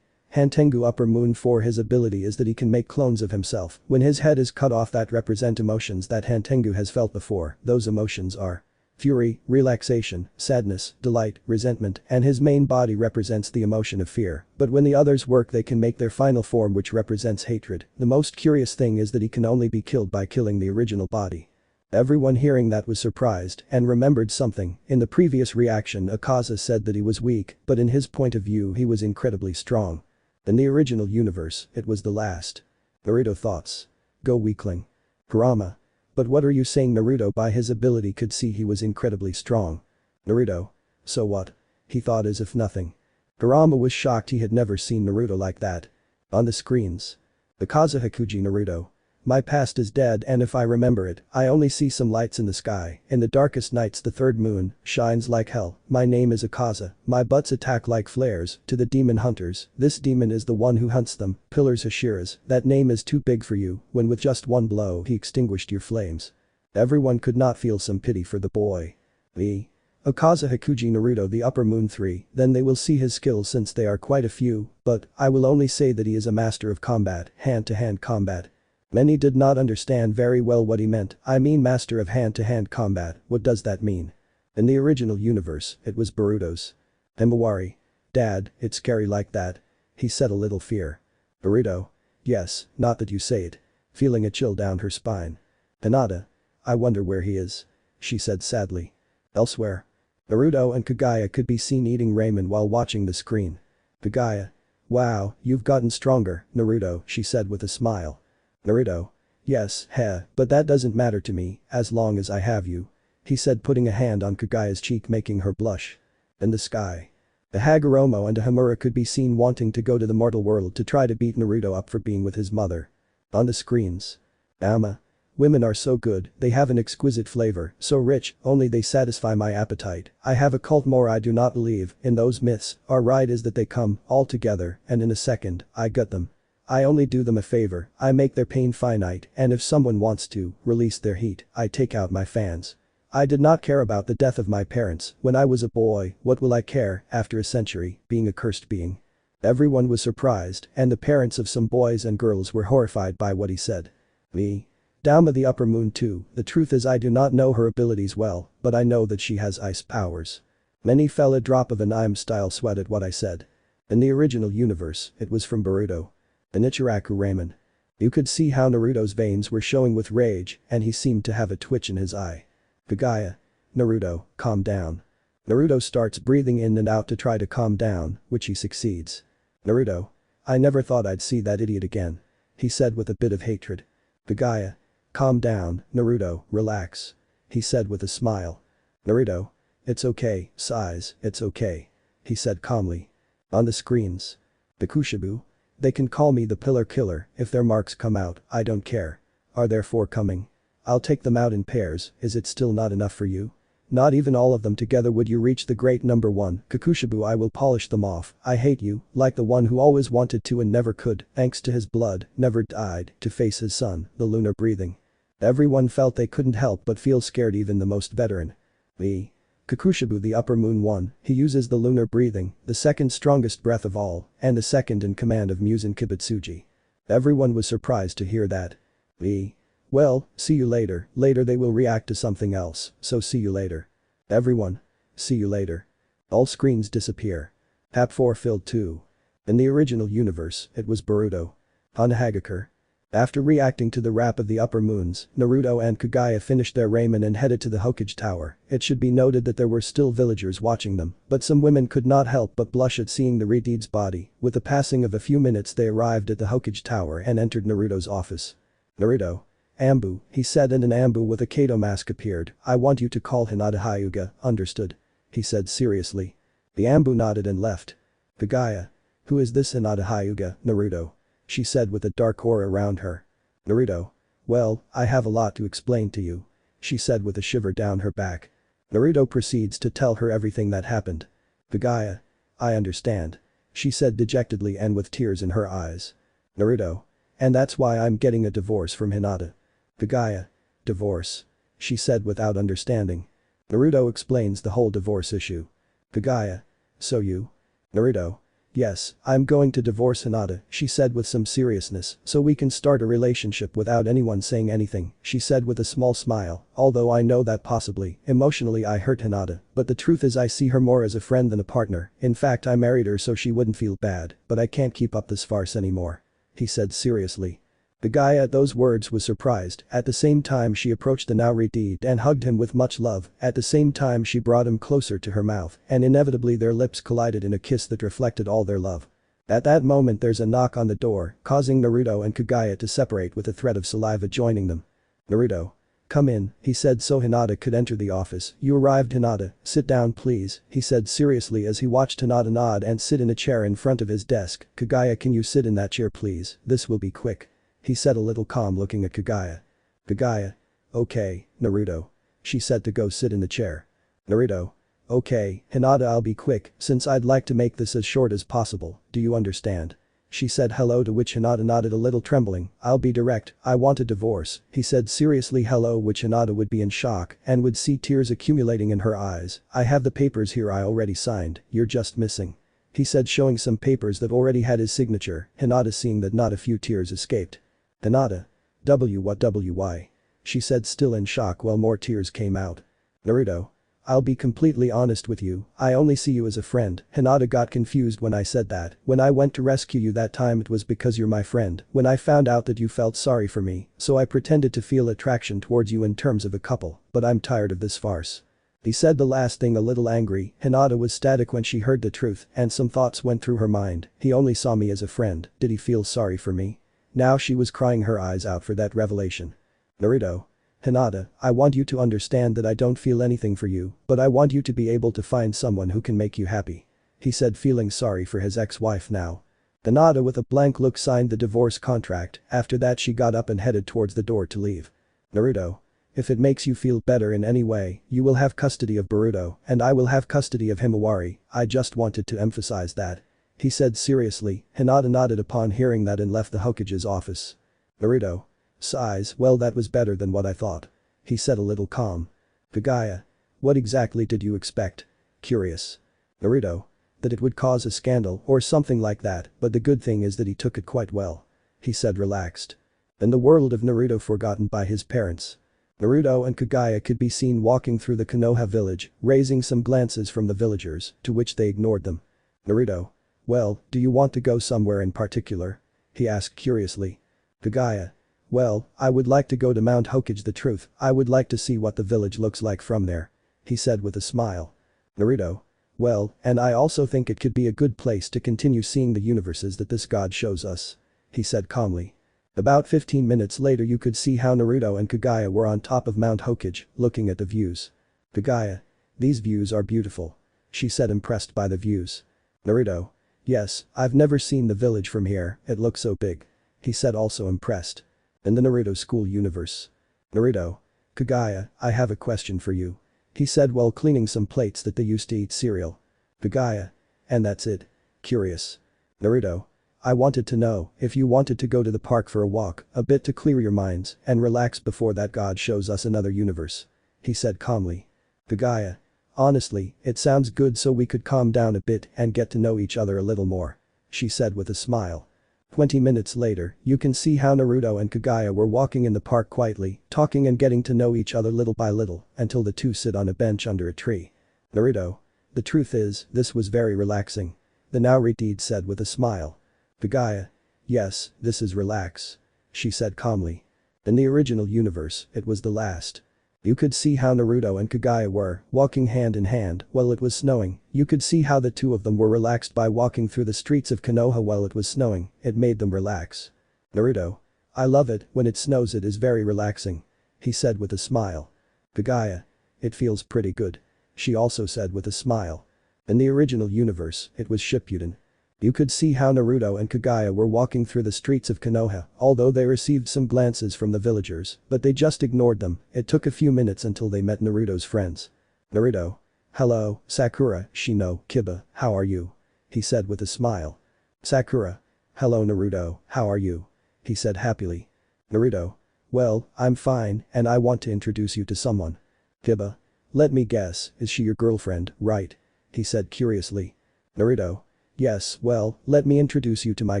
Hantengu. Upper Moon 4. His ability is that he can make clones of himself when his head is cut off that represent emotions that Hantengu has felt before. Those emotions are fury, relaxation, sadness, delight, resentment, and his main body represents the emotion of fear, but when the others work they can make their final form which represents hatred. The most curious thing is that he can only be killed by killing the original body. Everyone hearing that was surprised and remembered something. In the previous reaction Akaza said that he was weak, but in his point of view he was incredibly strong. In the original universe, it was the last. Naruto thoughts. Go weakling. Kurama. But what are you saying? Naruto by his ability could see he was incredibly strong. Naruto. So what? He thought as if nothing. Kurama was shocked, he had never seen Naruto like that. On the screens. Akazuhakuji. Naruto. My past is dead and if I remember it, I only see some lights in the sky. In the darkest nights the third moon shines like hell. My name is Akaza. My butts attack like flares to the demon hunters. This demon is the one who hunts them. Pillars Hashiras. That name is too big for you, when with just one blow he extinguished your flames. Everyone could not feel some pity for the boy. Akazuhakuji. Naruto. The Upper Moon 3, then they will see his skills since they are quite a few, but I will only say that he is a master of combat, hand-to-hand combat. Many did not understand very well what he meant. I mean master of hand-to-hand combat, what does that mean? In the original universe, it was Boruto's. Himawari. Dad, it's scary like that. He said a little fear. Boruto. Yes, not that you say it. Feeling a chill down her spine. Hinata. I wonder where he is. She said sadly. Elsewhere. Naruto and Kagaya could be seen eating ramen while watching the screen. Kagaya. Wow, you've gotten stronger, Naruto, she said with a smile. Naruto. Yes, but that doesn't matter to me, as long as I have you. He said putting a hand on Kagaya's cheek making her blush. In the sky. A Hagoromo and a Hamura could be seen wanting to go to the mortal world to try to beat Naruto up for being with his mother. On the screens. Ama. Women are so good, they have an exquisite flavor, so rich, only they satisfy my appetite. I have a cult more I do not believe in those myths, our ride is that they come, all together, and in a second, I gut them. I only do them a favor, I make their pain finite, and if someone wants to release their heat, I take out my fans. I did not care about the death of my parents when I was a boy, what will I care, after a century, being a cursed being. Everyone was surprised, and the parents of some boys and girls were horrified by what he said. Me. Down the upper moon too, the truth is I do not know her abilities well, but I know that she has ice powers. Many fell a drop of an I'm-style sweat at what I said. In the original universe, it was from Boruto. The Ichiraku Ramen. You could see how Naruto's veins were showing with rage, and he seemed to have a twitch in his eye. Kagaya. Naruto, calm down. Naruto starts breathing in and out to try to calm down, which he succeeds. Naruto. I never thought I'd see that idiot again. He said with a bit of hatred. Kagaya. Calm down, Naruto, relax. He said with a smile. Naruto. It's okay, sighs, it's okay. He said calmly. On the screens. Bikushibu. They can call me the Pillar Killer, if their marks come out, I don't care. Are there 4 coming? I'll take them out in pairs, is it still not enough for you? Not even all of them together would you reach the great number 1, Kakushibu I will polish them off, I hate you, like the one who always wanted to and never could, thanks to his blood, never died, to face his son, the lunar breathing. Everyone felt they couldn't help but feel scared, even the most veteran. Me. Kakushibu the upper moon one, he uses the lunar breathing, the second strongest breath of all, and the second in command of Muzan Kibutsuji. Everyone was surprised to hear that. Me. Well, see you later, later they will react to something else, so see you later. Everyone. See you later. All screens disappear. Hap 4 filled 2. In the original universe, it was Boruto. Hanahagakure. After reacting to the rap of the upper moons, Naruto and Kagaya finished their ramen and headed to the Hokage Tower. It should be noted that there were still villagers watching them, but some women could not help but blush at seeing the Redeed's body. With the passing of a few minutes they arrived at the Hokage Tower and entered Naruto's office. Naruto. Anbu, he said, and an Anbu with a Kato mask appeared. I want you to call Hinata Hyuga, understood? He said seriously. The Anbu nodded and left. Kagaya. Who is this Hinata Hyuga, Naruto? She said with a dark aura around her. Naruto. Well, I have a lot to explain to you. She said with a shiver down her back. Naruto proceeds to tell her everything that happened. Kagaya. I understand. She said dejectedly and with tears in her eyes. Naruto. And that's why I'm getting a divorce from Hinata. Kagaya. Divorce. She said without understanding. Naruto explains the whole divorce issue. Kagaya. So you? Naruto. Yes, I'm going to divorce Hinata, she said with some seriousness, so we can start a relationship without anyone saying anything, she said with a small smile, although I know that possibly, emotionally I hurt Hinata, but the truth is I see her more as a friend than a partner, in fact I married her so she wouldn't feel bad, but I can't keep up this farce anymore. He said seriously. The guy at those words was surprised, at the same time she approached the now Redeed and hugged him with much love, at the same time she brought him closer to her mouth, and inevitably their lips collided in a kiss that reflected all their love. At that moment there's a knock on the door, causing Naruto and Kagaya to separate with a thread of saliva joining them. Naruto. Come in, he said so Hinata could enter the office. You arrived Hinata, sit down please, he said seriously as he watched Hinata nod and sit in a chair in front of his desk. Kagaya, can you sit in that chair please, this will be quick. He said a little calm looking at Kagaya. Kagaya. Okay, Naruto. She said to go sit in the chair. Naruto. Okay, Hinata I'll be quick, since I'd like to make this as short as possible, do you understand? She said hello to which Hinata nodded a little trembling. I'll be direct, I want a divorce, he said seriously hello which Hinata would be in shock and would see tears accumulating in her eyes. I have the papers here I already signed, you're just missing. He said showing some papers that already had his signature, Hinata seeing that not a few tears escaped. Hinata. Why? She said still in shock while more tears came out. Naruto. I'll be completely honest with you, I only see you as a friend. Hinata got confused when I said that. When I went to rescue you that time it was because you're my friend. When I found out that you felt sorry for me, so I pretended to feel attraction towards you in terms of a couple, but I'm tired of this farce. He said the last thing a little angry. Hinata was static when she heard the truth and some thoughts went through her mind. He only saw me as a friend, did he feel sorry for me? Now she was crying her eyes out for that revelation. Naruto. Hinata, I want you to understand that I don't feel anything for you, but I want you to be able to find someone who can make you happy. He said feeling sorry for his ex-wife now. Hinata with a blank look signed the divorce contract, after that she got up and headed towards the door to leave. Naruto. If it makes you feel better in any way, you will have custody of Boruto, and I will have custody of Himawari, I just wanted to emphasize that. He said seriously. Hinata nodded upon hearing that and left the Hokage's office. Naruto. Sighs, well that was better than what I thought. He said a little calm. Kagaya. What exactly did you expect? Curious. Naruto. That it would cause a scandal or something like that, but the good thing is that he took it quite well. He said relaxed. In the world of Naruto forgotten by his parents. Naruto and Kagaya could be seen walking through the Konoha village, raising some glances from the villagers, to which they ignored them. Naruto. Well, do you want to go somewhere in particular? He asked curiously. Kagaya. Well, I would like to go to Mount Hokage. The truth, I would like to see what the village looks like from there. He said with a smile. Naruto. Well, and I also think it could be a good place to continue seeing the universes that this god shows us. He said calmly. About 15 minutes later you could see how Naruto and Kagaya were on top of Mount Hokage, looking at the views. Kagaya. These views are beautiful. She said impressed by the views. Naruto. Yes, I've never seen the village from here, it looks so big. He said also impressed. In the Naruto school universe. Naruto. Kagaya, I have a question for you. He said while cleaning some plates that they used to eat cereal. Kagaya. And that's it? Curious. Naruto. I wanted to know if you wanted to go to the park for a walk, a bit to clear your minds and relax before that god shows us another universe. He said calmly. Kagaya. Honestly, it sounds good so we could calm down a bit and get to know each other a little more. She said with a smile. 20 minutes later, you can see how Naruto and Kagaya were walking in the park quietly, talking and getting to know each other little by little, until the two sit on a bench under a tree. Naruto. The truth is, this was very relaxing. The now redeed said with a smile. Kagaya. Yes, this is relax. She said calmly. In the original universe, it was the last. You could see how Naruto and Kagaya were walking hand in hand while it was snowing. You could see how the two of them were relaxed by walking through the streets of Konoha while it was snowing. It made them relax. Naruto. I love it when it snows, it is very relaxing. He said with a smile. Kagaya. It feels pretty good. She also said with a smile. In the original universe, it was Shippuden. You could see how Naruto and Kagaya were walking through the streets of Konoha, although they received some glances from the villagers, but they just ignored them. It took a few minutes until they met Naruto's friends. Naruto. Hello, Sakura, Shino, Kiba, how are you? He said with a smile. Sakura. Hello Naruto, how are you? He said happily. Naruto. Well, I'm fine and I want to introduce you to someone. Kiba. Let me guess, is she your girlfriend, right? He said curiously. Naruto. Yes, well, let me introduce you to my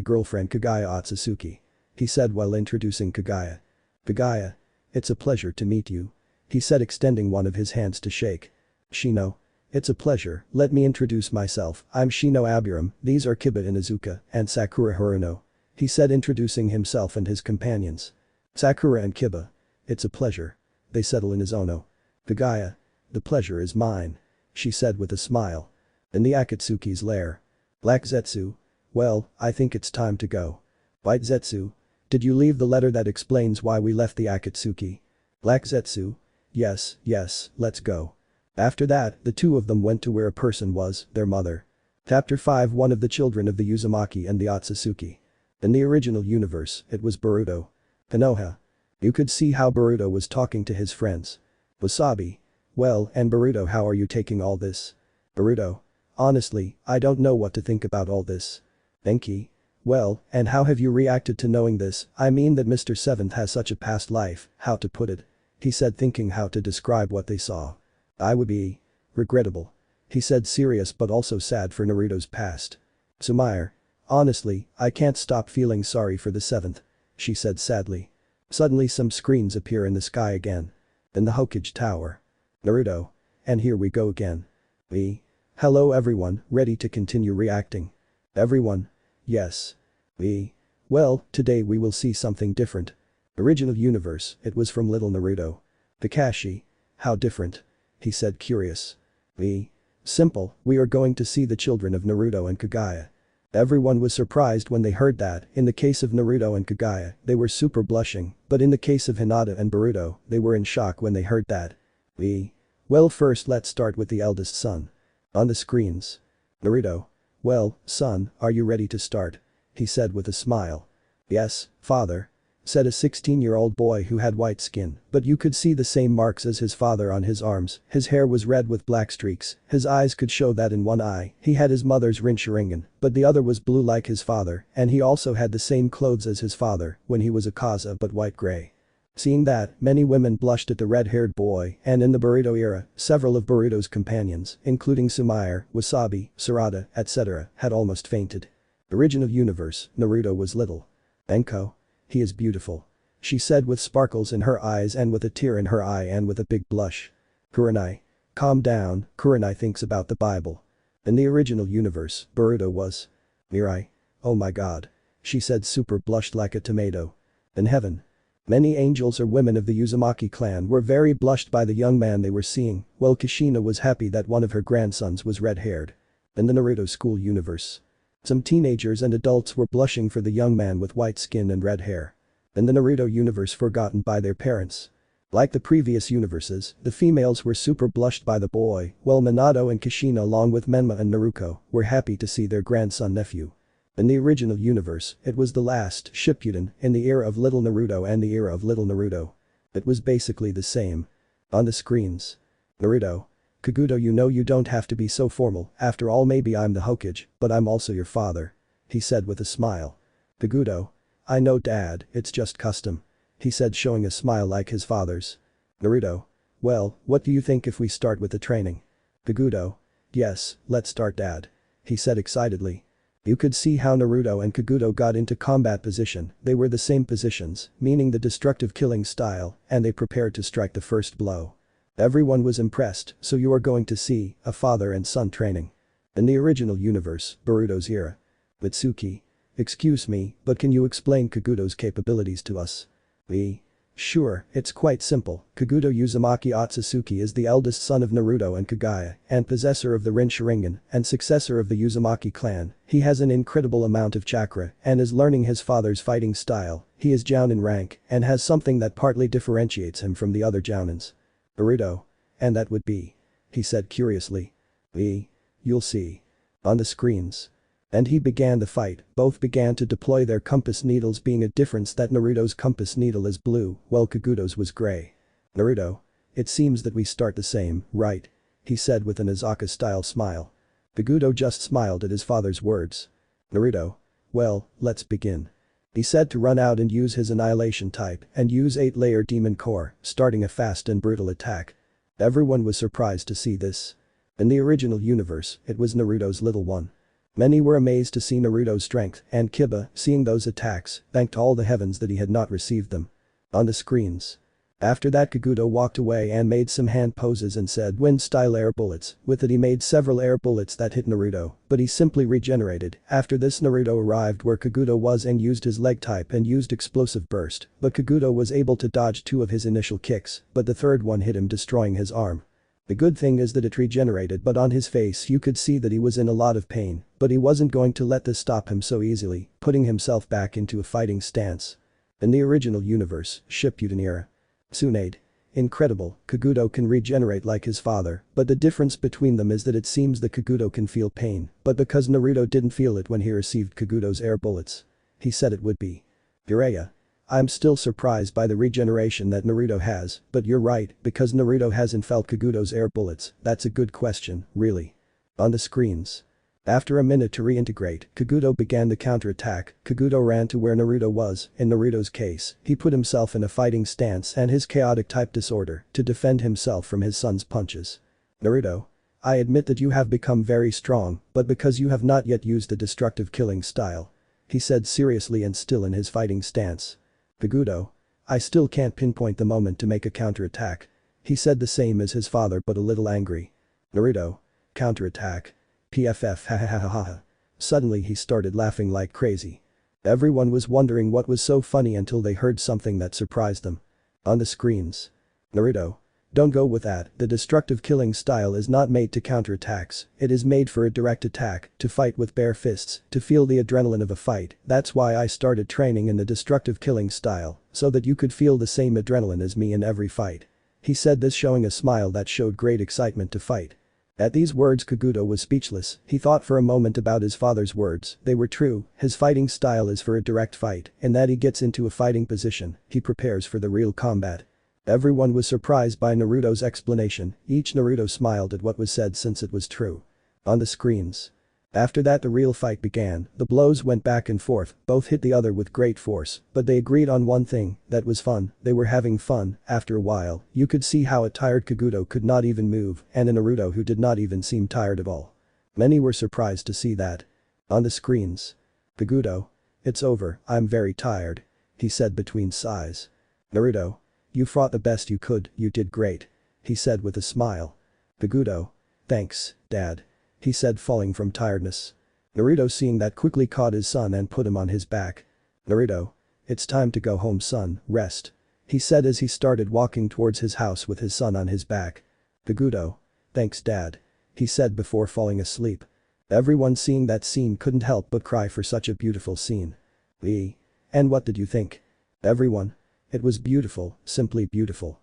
girlfriend Kagaya Otsutsuki. He said while introducing Kagaya. Kagaya. It's a pleasure to meet you. He said extending one of his hands to shake. Shino. It's a pleasure, let me introduce myself, I'm Shino Abiram, these are Kiba Inuzuka and Sakura Haruno. He said introducing himself and his companions. Sakura and Kiba. It's a pleasure. They settle in his ono. Kagaya. The pleasure is mine. She said with a smile. In the Akatsuki's lair. Black Zetsu. Well, I think it's time to go. White Zetsu. Did you leave the letter that explains why we left the Akatsuki? Black Zetsu. Yes, let's go. After that, the two of them went to where a person was, their mother. Chapter 5 One of the children of the Uzumaki and the Otsutsuki. In the original universe, it was Boruto. Konoha. You could see how Boruto was talking to his friends. Wasabi. Well, and Boruto, how are you taking all this? Boruto. Honestly, I don't know what to think about all this. Enki. Well, and how have you reacted to knowing this? I mean that Mr. Seventh has such a past life, how to put it? He said thinking how to describe what they saw. I would be regrettable. He said serious but also sad for Naruto's past. Sumire. Honestly, I can't stop feeling sorry for the Seventh. She said sadly. Suddenly some screens appear in the sky again. In the Hokage Tower. Naruto. And here we go again. Hello everyone, ready to continue reacting? Everyone? Yes. Well, today we will see something different. Original universe, it was from little Naruto. Kakashi. How different? He said curious. Simple, we are going to see the children of Naruto and Kagaya. Everyone was surprised when they heard that. In the case of Naruto and Kagaya, they were super blushing, but in the case of Hinata and Boruto, they were in shock when they heard that. Well, first let's start with the eldest son. On the screens. Naruto. Well, son, are you ready to start? He said with a smile. Yes, father. Said a 16-year-old boy who had white skin, but you could see the same marks as his father on his arms. His hair was red with black streaks, his eyes could show that in one eye, he had his mother's Rincharingen, but the other was blue like his father, and he also had the same clothes as his father when he was a Kaza but white gray. Seeing that, many women blushed at the red-haired boy, and in the Boruto era, several of Boruto's companions, including Sumire, Wasabi, Sarada, etc., had almost fainted. Original universe, Naruto was little. Enko? He is beautiful. She said with sparkles in her eyes and with a tear in her eye and with a big blush. Kurenai. Calm down, Kurenai thinks about the Bible. In the original universe, Boruto was. Mirai. Oh my god. She said super blushed like a tomato. In heaven. Many angels or women of the Uzumaki clan were very blushed by the young man they were seeing, while Kushina was happy that one of her grandsons was red-haired. In the Naruto school universe. Some teenagers and adults were blushing for the young man with white skin and red hair. In the Naruto universe forgotten by their parents. Like the previous universes, the females were super blushed by the boy, while Minato and Kushina along with Menma and Naruko were happy to see their grandson-nephew. In the original universe, it was the last Shippuden in the era of Little Naruto and the era of Little Naruto. It was basically the same. On the screens. Naruto. Kaguto, you know you don't have to be so formal, after all maybe I'm the Hokage, but I'm also your father. He said with a smile. Kaguto. I know dad, it's just custom. He said showing a smile like his father's. Naruto. Well, what do you think if we start with the training? Kaguto. Yes, let's start dad. He said excitedly. You could see how Naruto and Kaguto got into combat position, they were the same positions, meaning the destructive killing style, and they prepared to strike the first blow. Everyone was impressed, so you are going to see a father and son training. In the original universe, Boruto's era. Mitsuki. Excuse me, but can you explain Kaguto's capabilities to us? Sure, it's quite simple. Kaguto Uzumaki Otsutsuki is the eldest son of Naruto and Kagaya, and possessor of the Rin Sharingan, and successor of the Uzumaki clan. He has an incredible amount of chakra, and is learning his father's fighting style. He is Jounin in rank, and has something that partly differentiates him from the other Jounins. Naruto. And that would be? He said curiously. You'll see. On the screens. And he began the fight, both began to deploy their compass needles, being a difference that Naruto's compass needle is blue, while Kaguto's was grey. Naruto. It seems that we start the same, right? He said with an Izaka-style smile. Kaguto just smiled at his father's words. Naruto. Well, let's begin. He said to run out and use his annihilation type and use 8-layer demon core, starting a fast and brutal attack. Everyone was surprised to see this. In the original universe, it was Naruto's little one. Many were amazed to see Naruto's strength, and Kiba, seeing those attacks, thanked all the heavens that he had not received them. On the screens. After that Kaguto walked away and made some hand poses and said wind-style air bullets. With it he made several air bullets that hit Naruto, but he simply regenerated. After this Naruto arrived where Kaguto was and used his leg type and used explosive burst, but Kaguto was able to dodge 2 of his initial kicks, but the third one hit him, destroying his arm. The good thing is that it regenerated, but on his face you could see that he was in a lot of pain, but he wasn't going to let this stop him so easily, putting himself back into a fighting stance. In the original universe, Shippuden era. Tsunade. Incredible, Kaguto can regenerate like his father, but the difference between them is that it seems that Kaguto can feel pain, but because Naruto didn't feel it when he received Kaguto's air bullets. He said it would be. Jiraiya. I'm still surprised by the regeneration that Naruto has, but you're right, because Naruto hasn't felt Kaguto's air bullets. That's a good question, really. On the screens. After a minute to reintegrate, Kaguto began the counterattack. Kaguto ran to where Naruto was. In Naruto's case, he put himself in a fighting stance and his chaotic type disorder to defend himself from his son's punches. Naruto. I admit that you have become very strong, but because you have not yet used the destructive killing style. He said seriously and still in his fighting stance. Kaguto. I still can't pinpoint the moment to make a counterattack. He said the same as his father but a little angry. Naruto. Counterattack. PFF ha ha ha ha ha. Suddenly he started laughing like crazy. Everyone was wondering what was so funny until they heard something that surprised them. On the screens. Naruto. Don't go with that, the destructive killing style is not made to counterattacks, it is made for a direct attack, to fight with bare fists, to feel the adrenaline of a fight. That's why I started training in the destructive killing style, so that you could feel the same adrenaline as me in every fight. He said this showing a smile that showed great excitement to fight. At these words Kaguto was speechless. He thought for a moment about his father's words. They were true, his fighting style is for a direct fight, in that he gets into a fighting position, he prepares for the real combat. Everyone was surprised by Naruto's explanation. Each Naruto smiled at what was said since it was true. On the screens. After that the real fight began, the blows went back and forth, both hit the other with great force, but they agreed on one thing, that was fun, they were having fun. After a while, you could see how a tired Kaguto could not even move, and a Naruto who did not even seem tired at all. Many were surprised to see that. On the screens. Kaguto. It's over, I'm very tired. He said between sighs. Naruto. You fought the best you could, you did great. He said with a smile. Kaguto. Thanks, Dad. He said falling from tiredness. Naruto seeing that quickly caught his son and put him on his back. Naruto. It's time to go home son, rest. He said as he started walking towards his house with his son on his back. Kaguto. Thanks Dad. He said before falling asleep. Everyone seeing that scene couldn't help but cry for such a beautiful scene. And what did you think? Everyone. It was beautiful, simply beautiful.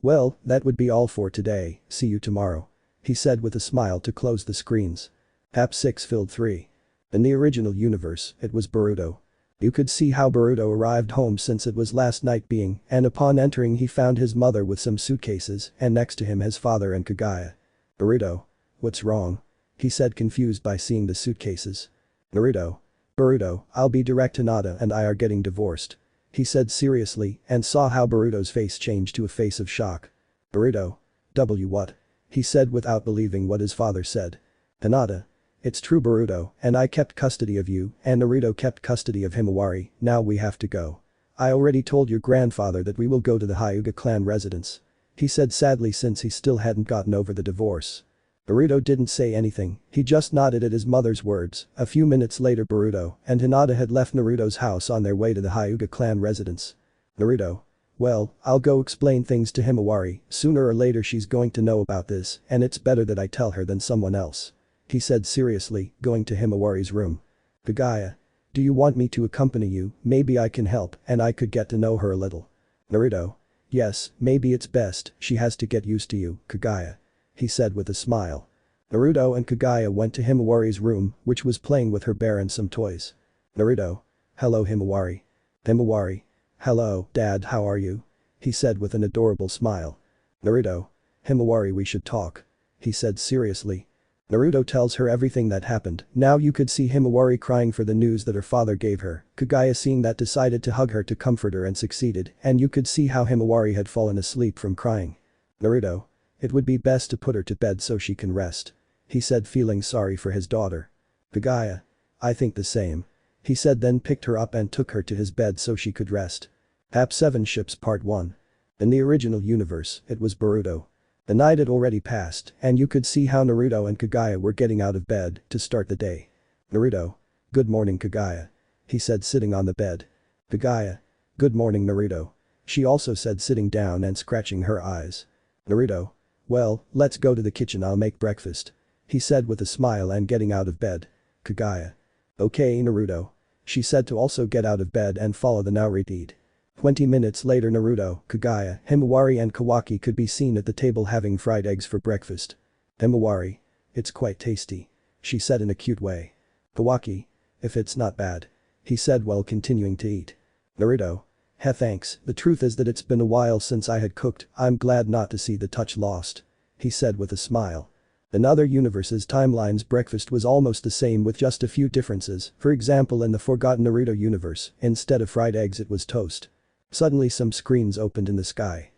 Well, that would be all for today, see you tomorrow. He said with a smile to close the screens. App 6 filled 3. In the original universe, it was Boruto. You could see how Boruto arrived home since it was last night being, and upon entering he found his mother with some suitcases and next to him his father and Kagaya. Boruto. What's wrong? He said confused by seeing the suitcases. Naruto. Boruto, I'll be direct Hinata and I are getting divorced. He said seriously and saw how Boruto's face changed to a face of shock. Boruto. What? He said without believing what his father said. Hinata. It's true Boruto, and I kept custody of you, and Naruto kept custody of Himawari, now we have to go. I already told your grandfather that we will go to the Hyuga clan residence. He said sadly since he still hadn't gotten over the divorce. Boruto didn't say anything, he just nodded at his mother's words. A few minutes later Boruto and Hinata had left Naruto's house on their way to the Hyuga clan residence. Naruto. Well, I'll go explain things to Himawari, sooner or later she's going to know about this, and it's better that I tell her than someone else. He said seriously, going to Himawari's room. Kagaya. Do you want me to accompany you, maybe I can help and I could get to know her a little. Naruto. Yes, maybe it's best, she has to get used to you, Kagaya. He said with a smile. Naruto and Kagaya went to Himawari's room, which was playing with her bear and some toys. Naruto. Hello Himawari. Himawari. Hello, Dad, how are you? He said with an adorable smile. Naruto. Himawari, we should talk. He said seriously. Naruto tells her everything that happened. Now you could see Himawari crying for the news that her father gave her. Kagaya seeing that decided to hug her to comfort her and succeeded, and you could see how Himawari had fallen asleep from crying. Naruto. It would be best to put her to bed so she can rest. He said feeling sorry for his daughter. Kagaya. I think the same. He said then picked her up and took her to his bed so she could rest. App 7 Ships Part 1. In the original universe, it was Boruto. The night had already passed, and you could see how Naruto and Kagaya were getting out of bed to start the day. Naruto. Good morning Kagaya. He said sitting on the bed. Kagaya. Good morning Naruto. She also said sitting down and scratching her eyes. Naruto. Well, let's go to the kitchen, I'll make breakfast. He said with a smile and getting out of bed. Kagaya. Okay Naruto. She said to also get out of bed and follow the Naruto. 20 minutes later Naruto, Kagaya, Himawari and Kawaki could be seen at the table having fried eggs for breakfast. Himawari. It's quite tasty. She said in a cute way. Kawaki. If it's not bad. He said while continuing to eat. Naruto. Thanks, the truth is that it's been a while since I had cooked, I'm glad not to see the touch lost. He said with a smile. In other universes' timelines breakfast was almost the same with just a few differences, for example in the Forgotten Naruto universe, instead of fried eggs it was toast. Suddenly some screens opened in the sky.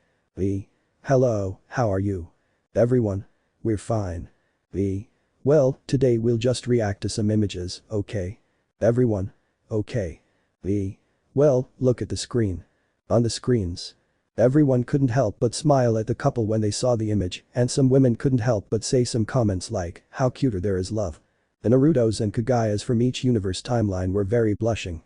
Hello, how are you? Everyone. We're fine. Well, today we'll just react to some images, okay? Everyone. Okay. Well, look at the screen. On the screens. Everyone couldn't help but smile at the couple when they saw the image, and some women couldn't help but say some comments like, how cuter there is love. The Narutos and Kagayas from each universe timeline were very blushing.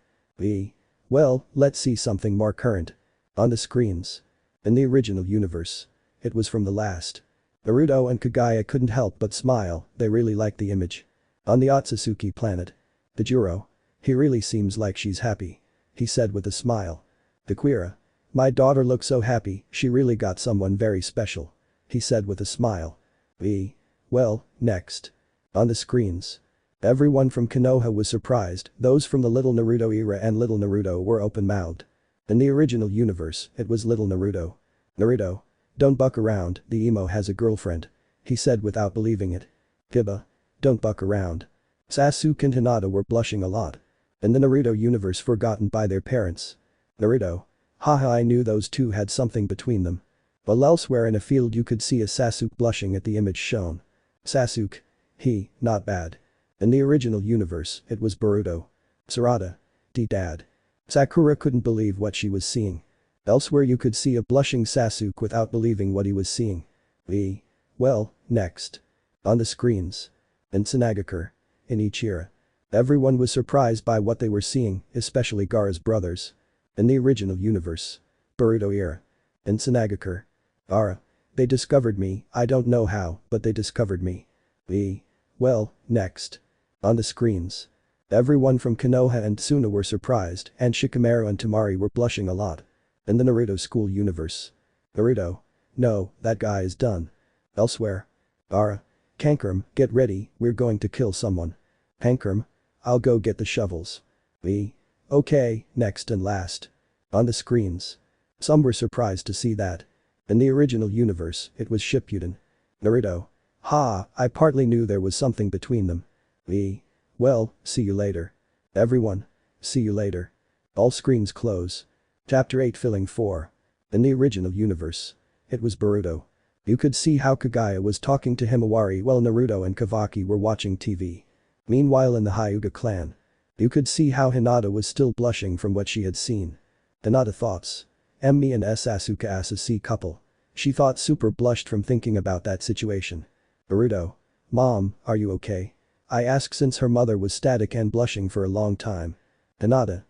Well, let's see something more current. On the screens. In the original universe. It was from the last. Naruto and Kagaya couldn't help but smile, they really liked the image. On the Otsutsuki planet. Tajiro. He really seems like she's happy. He said with a smile. Taquira. My daughter looks so happy, she really got someone very special. He said with a smile. Well, next. On the screens. Everyone from Konoha was surprised, those from the Little Naruto era and Little Naruto were open-mouthed. In the original universe, it was Little Naruto. Naruto. Don't buck around, the emo has a girlfriend. He said without believing it. Kiba. Don't buck around. Sasuke and Hinata were blushing a lot. In the Naruto universe forgotten by their parents. Naruto. Haha, I knew those two had something between them. While elsewhere in a field you could see a Sasuke blushing at the image shown. Sasuke. Not bad. In the original universe, it was Boruto. Sarada. Dad. Sakura couldn't believe what she was seeing. Elsewhere you could see a blushing Sasuke without believing what he was seeing. Well, next. On the screens. In Tsunagakure. In Ichira. Everyone was surprised by what they were seeing, especially Gaara's brothers. In the original universe. Boruto era. In Tsunagakure. Gaara. They discovered me, I don't know how, but they discovered me. Well, next. On the screens. Everyone from Konoha and Tsuna were surprised, and Shikamaru and Temari were blushing a lot. In the Naruto school universe. Naruto. No, that guy is done. Elsewhere. Gaara. Kankurum, get ready, we're going to kill someone. Kankurum. I'll go get the shovels. Okay, next and last. On the screens. Some were surprised to see that. In the original universe, it was Shippuden. Naruto. I partly knew there was something between them. Well, see you later. Everyone. See you later. All screens close. Chapter 8 Filling 4. In the original universe. It was Boruto. You could see how Kagaya was talking to Himawari while Naruto and Kavaki were watching TV. Meanwhile in the Hyuga clan. You could see how Hinata was still blushing from what she had seen. Hinata thoughts. Emmy and Sasuke as a C couple. She thought super blushed from thinking about that situation. Boruto. Mom, are you okay? I asked since her mother was static and blushing for a long time. Hinata.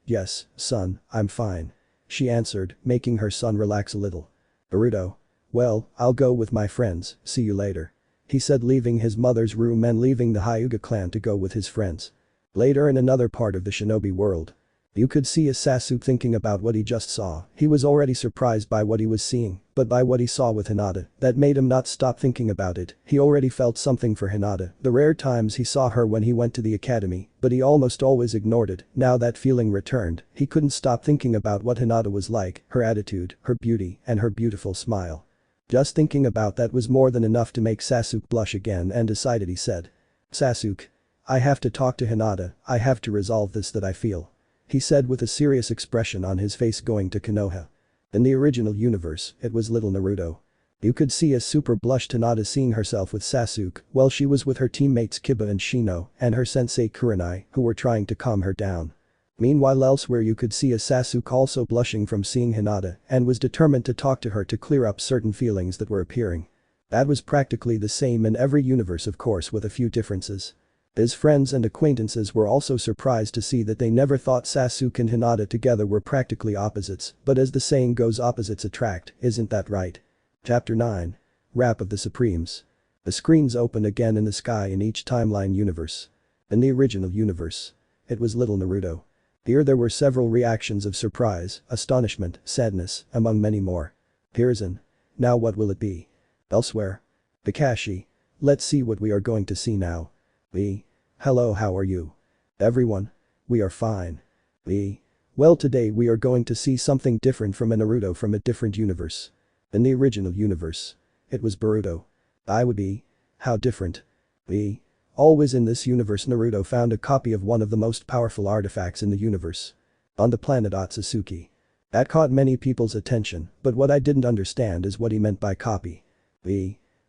Yes, son, I'm fine. She answered, making her son relax a little. Boruto. Well, I'll go with my friends, see you later. He said leaving his mother's room and leaving the Hyuga clan to go with his friends. Later in another part of the shinobi world. You could see a Sasuke thinking about what he just saw. He was already surprised by what he was seeing, but by what he saw with Hinata, that made him not stop thinking about it. He already felt something for Hinata, the rare times he saw her when he went to the academy, but he almost always ignored it. Now that feeling returned, he couldn't stop thinking about what Hinata was like, her attitude, her beauty, and her beautiful smile. Just thinking about that was more than enough to make Sasuke blush again and decided he said. Sasuke. I have to talk to Hinata, I have to resolve this that I feel. He said with a serious expression on his face going to Konoha. In the original universe, it was little Naruto. You could see a super blushed Hinata seeing herself with Sasuke while she was with her teammates Kiba and Shino and her sensei Kurenai who were trying to calm her down. Meanwhile elsewhere you could see a Sasuke also blushing from seeing Hinata and was determined to talk to her to clear up certain feelings that were appearing. That was practically the same in every universe of course with a few differences. His friends and acquaintances were also surprised to see that they never thought Sasuke and Hinata together were practically opposites, but as the saying goes opposites attract, isn't that right? Chapter 9. Wrap of the Supremes. The screens open again in the sky in each timeline universe. In the original universe. It was little Naruto. Here there were several reactions of surprise, astonishment, sadness, among many more. Pearson. Now what will it be? Elsewhere. Kakashi. Let's see what we are going to see now. Hello, how are you? Everyone. We are fine. Well, today we are going to see something different from a Naruto from a different universe. In the original universe. It was Boruto. I would be. How different. Always in this universe Naruto found a copy of one of the most powerful artifacts in the universe. On the planet Otsutsuki. That caught many people's attention, but what I didn't understand is what he meant by copy.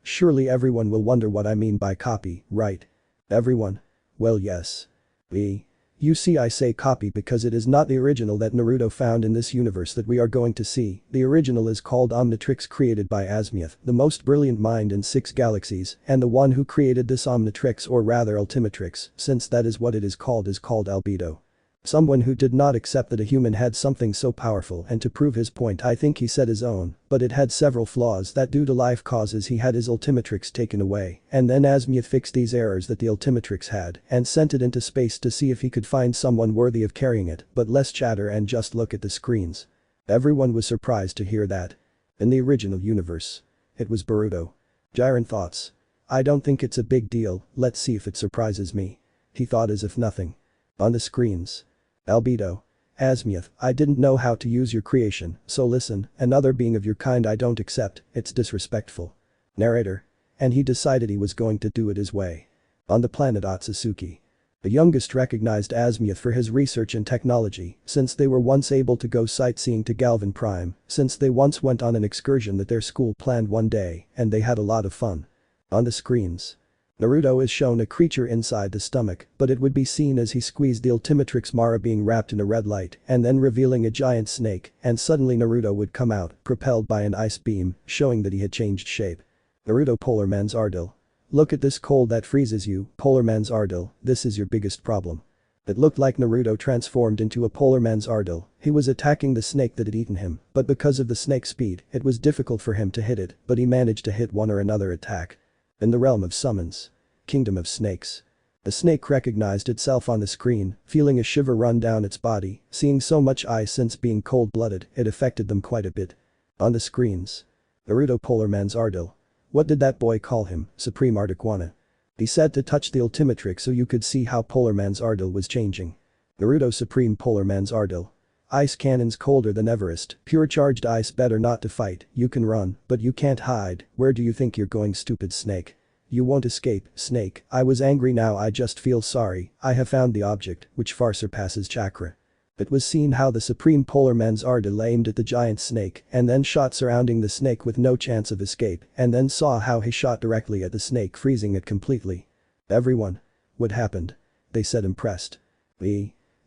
Surely everyone will wonder what I mean by copy, right? Everyone? Well yes. You see I say copy because it is not the original that Naruto found in this universe that we are going to see. The original is called Omnitrix created by Asmioth, the most brilliant mind in 6 galaxies, and the one who created this Omnitrix or rather Ultimatrix, since that is what it is called Albedo. Someone who did not accept that a human had something so powerful and to prove his point I think he said his own, but it had several flaws that due to life causes he had his Ultimatrix taken away and then Asmioth fixed these errors that the Ultimatrix had and sent it into space to see if he could find someone worthy of carrying it, but less chatter and just look at the screens. Everyone was surprised to hear that. In the original universe. It was Boruto. Jiren thoughts. I don't think it's a big deal, let's see if it surprises me. He thought as if nothing. On the screens. Albedo. Asmioth, I didn't know how to use your creation, so listen, another being of your kind I don't accept, it's disrespectful. Narrator. and he decided he was going to do it his way. On the planet Otsutsuki. The youngest recognized Asmioth for his research and technology, since they were once able to go sightseeing to Galvan Prime, since they once went on an excursion that their school planned one day, and they had a lot of fun. On the screens. Naruto is shown a creature inside the stomach, but it would be seen as he squeezed the Ultimatrix Mara being wrapped in a red light and then revealing a giant snake, and suddenly Naruto would come out, propelled by an ice beam, showing that he had changed shape. Naruto Polar Man's Ardil. Look at this cold that freezes you, Polar Man's Ardil, this is your biggest problem. It looked like Naruto transformed into a Polar Man's Ardil. He was attacking the snake that had eaten him, but because of the snake's speed, it was difficult for him to hit it, but he managed to hit one or another attack. In the realm of summons. Kingdom of Snakes. The snake recognized itself on the screen, feeling a shiver run down its body, seeing so much ice since being cold-blooded, it affected them quite a bit. On the screens. Naruto Polar Man's Ardil. What did that boy call him, Supreme Articuana? He said to touch the Ultimatrix so you could see how Polar Man's Ardil was changing. Naruto Supreme Polar Man's Ardil. Ice cannons colder than Everest, pure charged ice better not to fight, you can run, but you can't hide, where do you think you're going stupid snake? You won't escape, snake, I was angry now I just feel sorry, I have found the object, which far surpasses chakra. It was seen how the Supreme Polar Man's Ardil aimed at the giant snake and then shot surrounding the snake with no chance of escape and then saw how he shot directly at the snake freezing it completely. Everyone. What happened? They said impressed.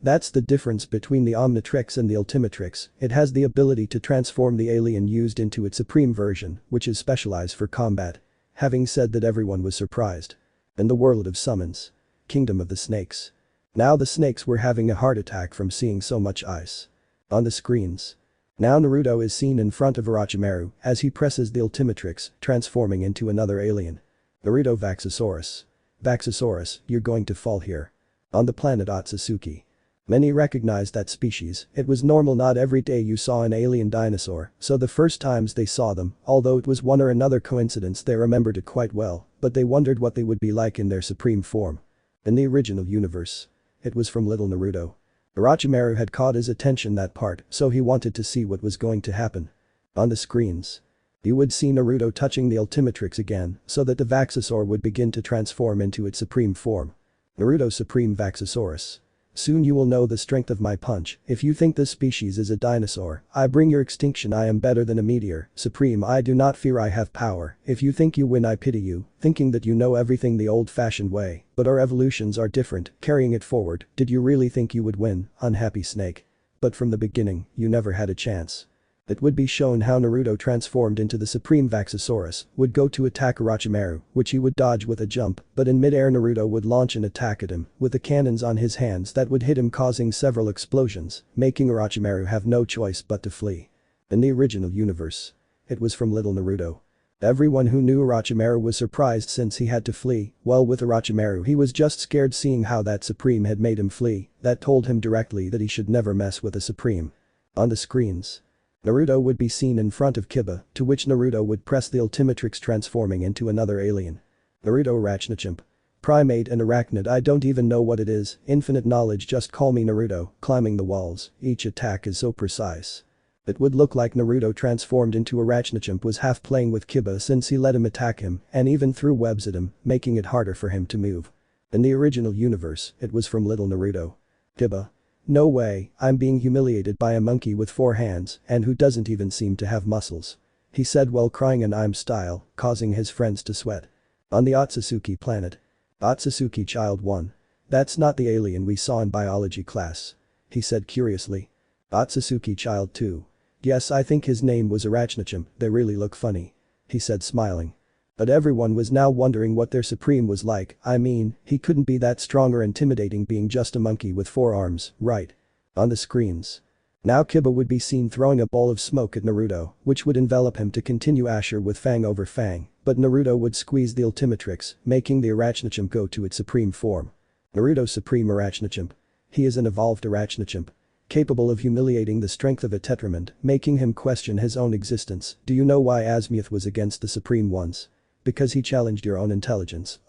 That's the difference between the Omnitrix and the Ultimatrix, it has the ability to transform the alien used into its supreme version, which is specialized for combat. Having said that everyone was surprised. In the world of summons. Kingdom of the Snakes. Now the snakes were having a heart attack from seeing so much ice. On the screens. Now Naruto is seen in front of Orochimaru as he presses the Ultimatrix, transforming into another alien. Naruto Vaxosaurus. Vaxosaurus, you're going to fall here. On the planet Otsutsuki. Many recognized that species, it was normal not every day you saw an alien dinosaur, so the first times they saw them, although it was one or another coincidence they remembered it quite well, but they wondered what they would be like in their supreme form. In the original universe. It was from little Naruto. Orochimaru had caught his attention that part, so he wanted to see what was going to happen. On the screens. You would see Naruto touching the Ultimatrix again, so that the Vaxosaur would begin to transform into its supreme form. Naruto Supreme Vaxosaurus. Soon you will know the strength of my punch, if you think this species is a dinosaur, I bring your extinction I am better than a meteor, Supreme I do not fear I have power, if you think you win I pity you, thinking that you know everything the old-fashioned way, but our evolutions are different, carrying it forward, did you really think you would win, unhappy snake? But from the beginning, you never had a chance. It would be shown how Naruto transformed into the Supreme Vaxosaurus, would go to attack Orochimaru, which he would dodge with a jump, but in mid-air Naruto would launch an attack at him, with the cannons on his hands that would hit him causing several explosions, making Orochimaru have no choice but to flee. In the original universe. It was from little Naruto. Everyone who knew Orochimaru was surprised since he had to flee, while with Orochimaru he was just scared seeing how that Supreme had made him flee, that told him directly that he should never mess with a Supreme. On the screens. Naruto would be seen in front of Kiba, to which Naruto would press the Ultimatrix transforming into another alien. Naruto Arachnochimp. Primate and arachnid I don't even know what it is, infinite knowledge just call me Naruto, climbing the walls, each attack is so precise. It would look like Naruto transformed into Arachnochimp was half playing with Kiba since he let him attack him and even threw webs at him, making it harder for him to move. In the original universe, it was from little Naruto. Kiba. No way, I'm being humiliated by a monkey with 4 hands and who doesn't even seem to have muscles. He said while crying in I'm style, causing his friends to sweat. On the Otsutsuki planet. Otsutsuki Child 1. That's not the alien we saw in biology class. He said curiously. Otsutsuki Child 2. Yes I think his name was Arachnochimp, they really look funny. He said smiling. But everyone was now wondering what their supreme was like, I mean, he couldn't be that strong or intimidating being just a monkey with 4 arms, right? On the screens. Now Kiba would be seen throwing a ball of smoke at Naruto, which would envelop him to continue Asher with fang over fang, but Naruto would squeeze the Ultimatrix, making the Arachnochimp go to its supreme form. Naruto Supreme Arachnochimp. He is an evolved Arachnochimp. Capable of humiliating the strength of a Tetramond, making him question his own existence. Do you know why Asmioth was against the Supreme Ones? Because he challenged your own intelligence.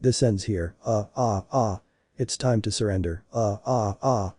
This ends here. It's time to surrender. I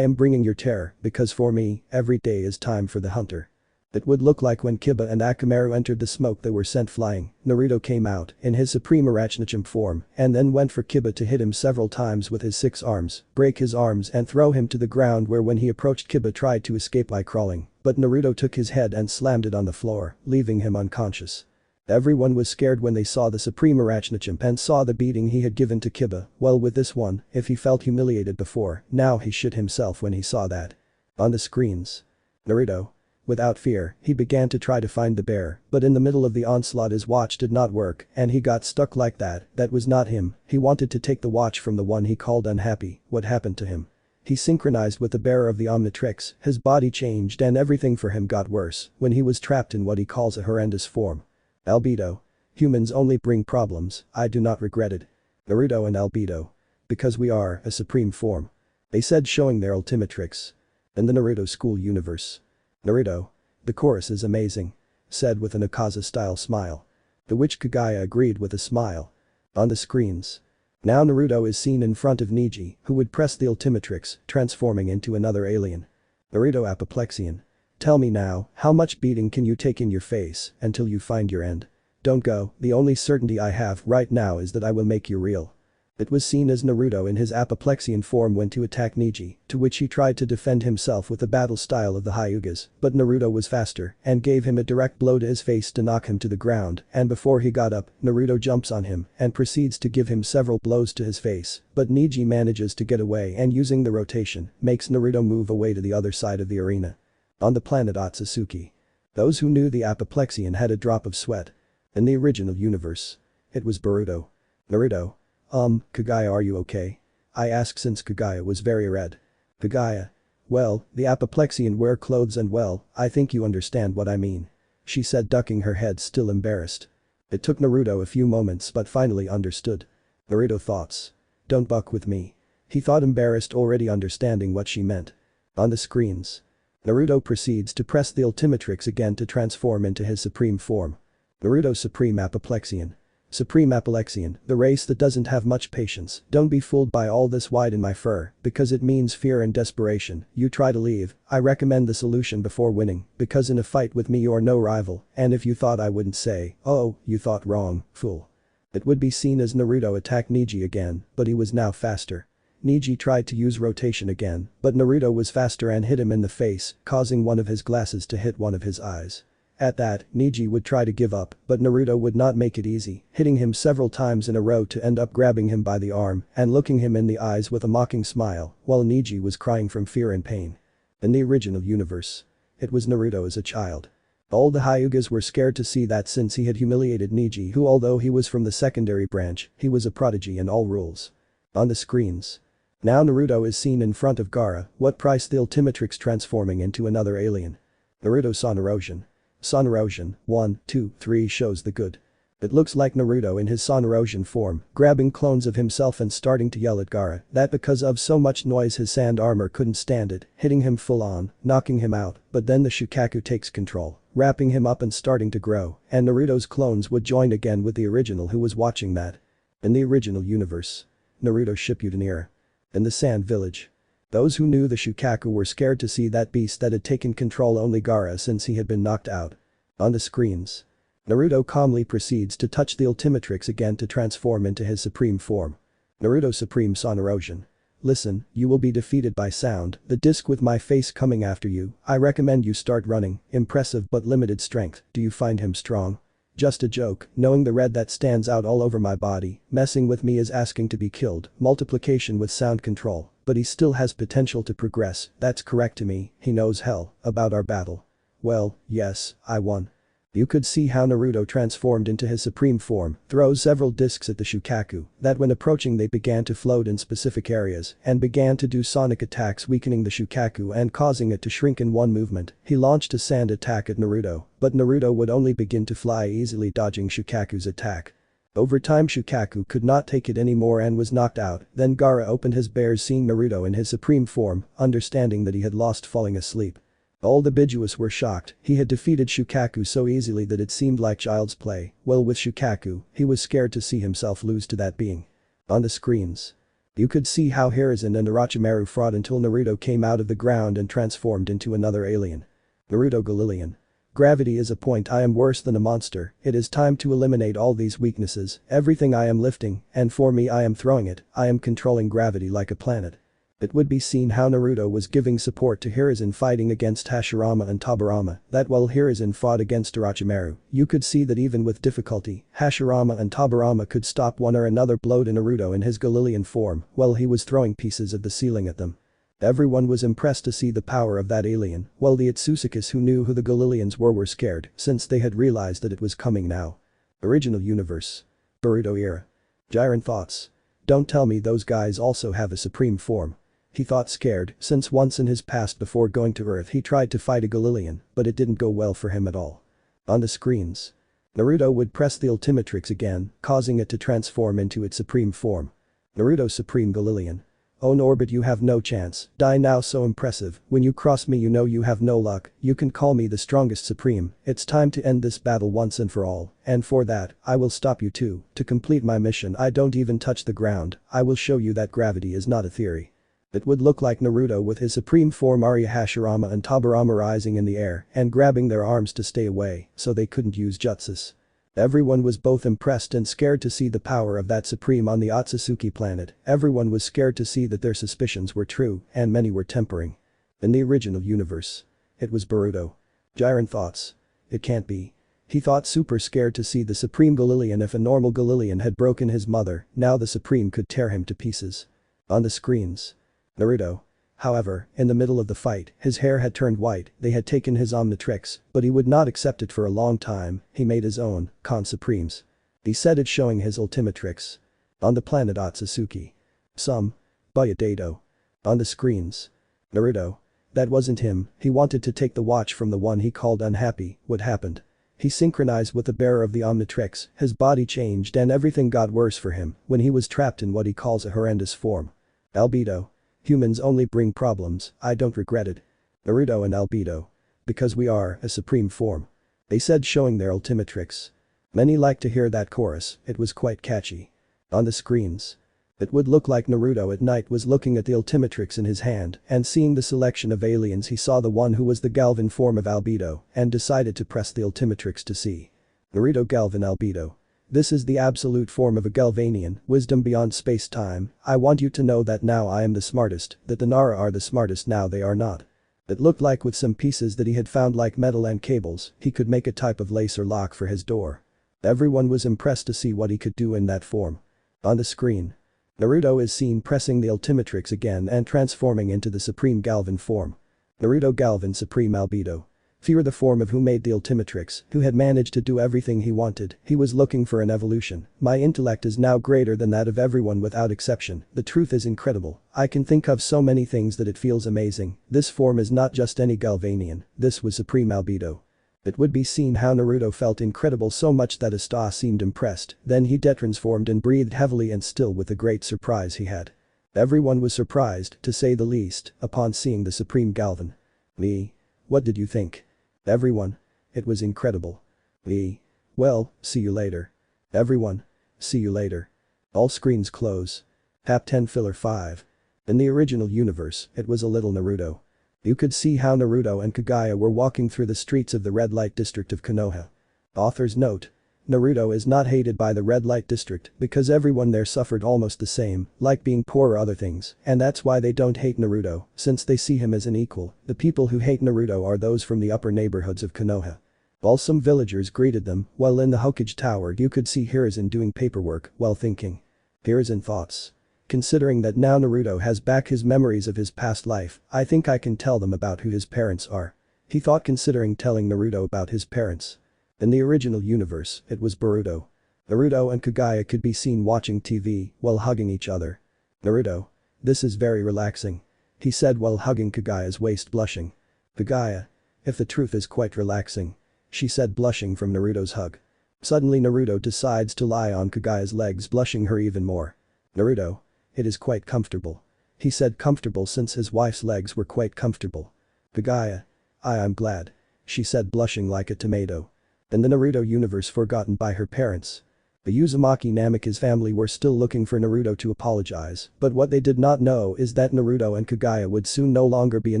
am bringing your terror, because for me, every day is time for the hunter. It would look like when Kiba and Akamaru entered the smoke they were sent flying, Naruto came out in his supreme Arachnachim form and then went for Kiba to hit him several times with his 6 arms, break his arms and throw him to the ground where when he approached Kiba tried to escape by crawling, but Naruto took his head and slammed it on the floor, leaving him unconscious. Everyone was scared when they saw the supreme Arachnachim and saw the beating he had given to Kiba. Well, with this one, if he felt humiliated before, now he shit himself when he saw that. On the screens. Naruto. Without fear, he began to try to find the bear, but in the middle of the onslaught his watch did not work and he got stuck like that. That was not him. He wanted to take the watch from the one he called unhappy. What happened to him? He synchronized with the bearer of the Omnitrix, his body changed and everything for him got worse when he was trapped in what he calls a horrendous form. Albedo. Humans only bring problems, I do not regret it. Naruto and Albedo. Because we are a supreme form. They said, showing their ultimatrix. In the Naruto school universe. Naruto. The chorus is amazing. Said with an Akaza-style smile. To which Kagaya agreed with a smile. On the screens. Now Naruto is seen in front of Neji, who would press the ultimatrix, transforming into another alien. Naruto apoplexian. Tell me now, how much beating can you take in your face until you find your end? Don't go, the only certainty I have right now is that I will make you real. It was seen as Naruto in his apoplexian form went to attack Neji, to which he tried to defend himself with the battle style of the Hyugas, but Naruto was faster and gave him a direct blow to his face to knock him to the ground, and before he got up, Naruto jumps on him and proceeds to give him several blows to his face, but Neji manages to get away and using the rotation, makes Naruto move away to the other side of the arena. On the planet Otsutsuki. Those who knew the apoplexian had a drop of sweat. In the original universe. It was Boruto. Naruto. Kagaya, are you okay? I asked since Kagaya was very red. Kagaya. Well, the apoplexian wear clothes and well, I think you understand what I mean. She said, ducking her head, still embarrassed. It took Naruto a few moments but finally understood. Naruto thoughts. Don't buck with me. He thought, embarrassed, already understanding what she meant. On the screens. Naruto proceeds to press the ultimatrix again to transform into his supreme form. Naruto Supreme Apoplexian. Supreme Apoplexian, the race that doesn't have much patience. Don't be fooled by all this white in my fur, because it means fear and desperation. You try to leave, I recommend the solution before winning, because in a fight with me you are no rival, and if you thought I wouldn't say, oh, you thought wrong, fool. It would be seen as Naruto attacked Neji again, but he was now faster. Neji tried to use rotation again, but Naruto was faster and hit him in the face, causing one of his glasses to hit one of his eyes. At that, Neji would try to give up, but Naruto would not make it easy, hitting him several times in a row to end up grabbing him by the arm and looking him in the eyes with a mocking smile, while Neji was crying from fear and pain. In the original universe. It was Naruto as a child. All the Hyugas were scared to see that since he had humiliated Neji, who although he was from the secondary branch, he was a prodigy in all rules. On the screens. Now Naruto is seen in front of Gaara, what price the ultimatrix transforming into another alien. Naruto Sun Erosion. Sun Erosion, 1, 2, 3 shows the good. It looks like Naruto in his Sun Erosion form, grabbing clones of himself and starting to yell at Gaara that because of so much noise his sand armor couldn't stand it, hitting him full on, knocking him out, but then the Shukaku takes control, wrapping him up and starting to grow, and Naruto's clones would join again with the original who was watching that. In the original universe. Naruto Shippuden era. In the Sand Village. Those who knew the Shukaku were scared to see that beast that had taken control only Gaara since he had been knocked out. On the screens. Naruto calmly proceeds to touch the ultimatrix again to transform into his supreme form. Naruto Supreme Sun Erosion. Listen, you will be defeated by sound, the disc with my face coming after you, I recommend you start running, impressive but limited strength, do you find him strong? Just a joke, knowing the red that stands out all over my body, messing with me is asking to be killed, multiplication with sound control. But he still has potential to progress, that's correct to me, he knows hell about our battle. Well, yes, I won. You could see how Naruto transformed into his supreme form, throws several discs at the Shukaku, that when approaching they began to float in specific areas and began to do sonic attacks weakening the Shukaku and causing it to shrink in one movement. He launched a sand attack at Naruto, but Naruto would only begin to fly easily dodging Shukaku's attack. Over time Shukaku could not take it anymore and was knocked out, then Gaara opened his bears seeing Naruto in his supreme form, understanding that he had lost falling asleep. All the Bijuas were shocked, he had defeated Shukaku so easily that it seemed like child's play, well with Shukaku, he was scared to see himself lose to that being. On the screens. You could see how Hiruzen and Orochimaru fought until Naruto came out of the ground and transformed into another alien. Naruto Galilian. Gravity is a point. I am worse than a monster. It is time to eliminate all these weaknesses. Everything I am lifting, and for me I am throwing it. I am controlling gravity like a planet. It would be seen how Naruto was giving support to Hiruzen fighting against Hashirama and Tobirama, that while Hiruzen fought against Orochimaru, you could see that even with difficulty, Hashirama and Tobirama could stop one or another blow to Naruto in his Galilian form while he was throwing pieces of the ceiling at them. Everyone was impressed to see the power of that alien, while the Otsutsuki who knew who the Galilians were scared since they had realized that it was coming now. Original universe. Boruto era. Jiren thoughts. Don't tell me those guys also have a supreme form. He thought scared since once in his past before going to Earth he tried to fight a Galilian, but it didn't go well for him at all. On the screens. Naruto would press the Ultimatrix again, causing it to transform into its supreme form. Naruto Supreme Galilian. Oh Norbit, you have no chance, die now, so impressive, when you cross me you know you have no luck, you can call me the strongest supreme, it's time to end this battle once and for all, and for that, I will stop you too, to complete my mission I don't even touch the ground, I will show you that gravity is not a theory. It would look like Naruto with his supreme form Arya Hashirama and Tobirama rising in the air and grabbing their arms to stay away so they couldn't use jutsus. Everyone was both impressed and scared to see the power of that supreme on the Otsutsuki planet, everyone was scared to see that their suspicions were true and many were tempering. In the original universe. It was Boruto. Jiren thoughts. It can't be. He thought super scared to see the Supreme Galilian. If a normal Galilian had broken his mother, now the Supreme could tear him to pieces. On the screens. Naruto. However, in the middle of the fight, his hair had turned white, they had taken his Omnitrix, but he would not accept it for a long time, he made his own, Kon Supremes. He said it showing his Ultimatrix. On the planet Otsutsuki. Some. Bayadato. On the screens. Naruto. That wasn't him, he wanted to take the watch from the one he called unhappy, what happened? He synchronized with the bearer of the Omnitrix, his body changed and everything got worse for him when he was trapped in what he calls a horrendous form. Albedo. Humans only bring problems, I don't regret it. Naruto and Albedo. Because we are a supreme form. They said showing their Ultimatrix. Many liked to hear that chorus, it was quite catchy. On the screens. It would look like Naruto at night was looking at the Ultimatrix in his hand and seeing the selection of aliens he saw the one who was the Galvan form of Albedo and decided to press the Ultimatrix to see. Naruto Galvan Albedo. This is the absolute form of a Galvanian, wisdom beyond space-time, I want you to know that now I am the smartest, that the Nara are the smartest now they are not. It looked like with some pieces that he had found like metal and cables, he could make a type of laser lock for his door. Everyone was impressed to see what he could do in that form. On the screen. Naruto is seen pressing the Ultimatrix again and transforming into the Supreme Galvan form. Naruto Galvan Supreme Albedo. Fear the form of who made the Ultimatrix, who had managed to do everything he wanted, he was looking for an evolution, my intellect is now greater than that of everyone without exception, the truth is incredible, I can think of so many things that it feels amazing, this form is not just any Galvanian, this was Supreme Albedo. It would be seen how Naruto felt incredible so much that Estarossa seemed impressed, then he detransformed and breathed heavily and still with a great surprise he had. Everyone was surprised, to say the least, upon seeing the Supreme Galvan. Me? What did you think? Everyone. It was incredible. Me? Well, see you later. Everyone. See you later. All screens close. Hap 10 Filler 5. In the original universe, it was a little Naruto. You could see how Naruto and Kaguya were walking through the streets of the red light district of Konoha. Author's note. Naruto is not hated by the red light district because everyone there suffered almost the same, like being poor or other things, and that's why they don't hate Naruto, since they see him as an equal. The people who hate Naruto are those from the upper neighborhoods of Konoha. While some villagers greeted them, while in the Hokage Tower you could see Hiruzen doing paperwork while thinking. Hiruzen thoughts. Considering that now Naruto has back his memories of his past life, I think I can tell them about who his parents are. He thought considering telling Naruto about his parents. In the original universe, it was Boruto. Naruto and Kaguya could be seen watching TV while hugging each other. Naruto. This is very relaxing. He said while hugging Kaguya's waist blushing. Kaguya. If the truth is quite relaxing. She said blushing from Naruto's hug. Suddenly Naruto decides to lie on Kaguya's legs blushing her even more. Naruto. It is quite comfortable. He said comfortable since his wife's legs were quite comfortable. Kaguya. I'm glad. She said blushing like a tomato. In the Naruto universe forgotten by her parents. The Uzumaki Namikaze family were still looking for Naruto to apologize, but what they did not know is that Naruto and Kagaya would soon no longer be in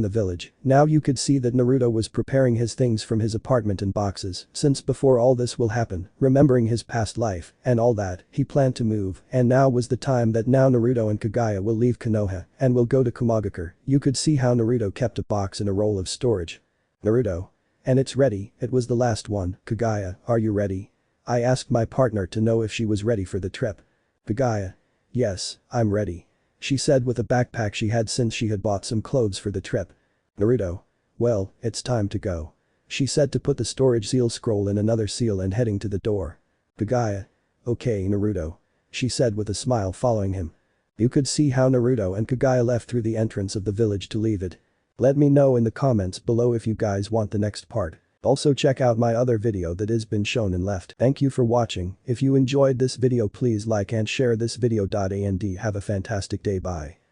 the village. Now you could see that Naruto was preparing his things from his apartment in boxes, since before all this will happen, remembering his past life, and all that, he planned to move, and now was the time that now Naruto and Kagaya will leave Konoha, and will go to Kumagakure. You could see how Naruto kept a box in a roll of storage. Naruto. And it's ready, it was the last one. Kagaya, are you ready? I asked my partner to know if she was ready for the trip. Kagaya. Yes, I'm ready. She said with a backpack she had since she had bought some clothes for the trip. Naruto. Well, it's time to go. She said to put the storage seal scroll in another seal and heading to the door. Kagaya. Okay Naruto. She said with a smile following him. You could see how Naruto and Kagaya left through the entrance of the village to leave it. Let me know in the comments below if you guys want the next part. Also check out my other video that has been shown and left. Thank you for watching. If you enjoyed this video please like and share this video. And have a fantastic day. Bye.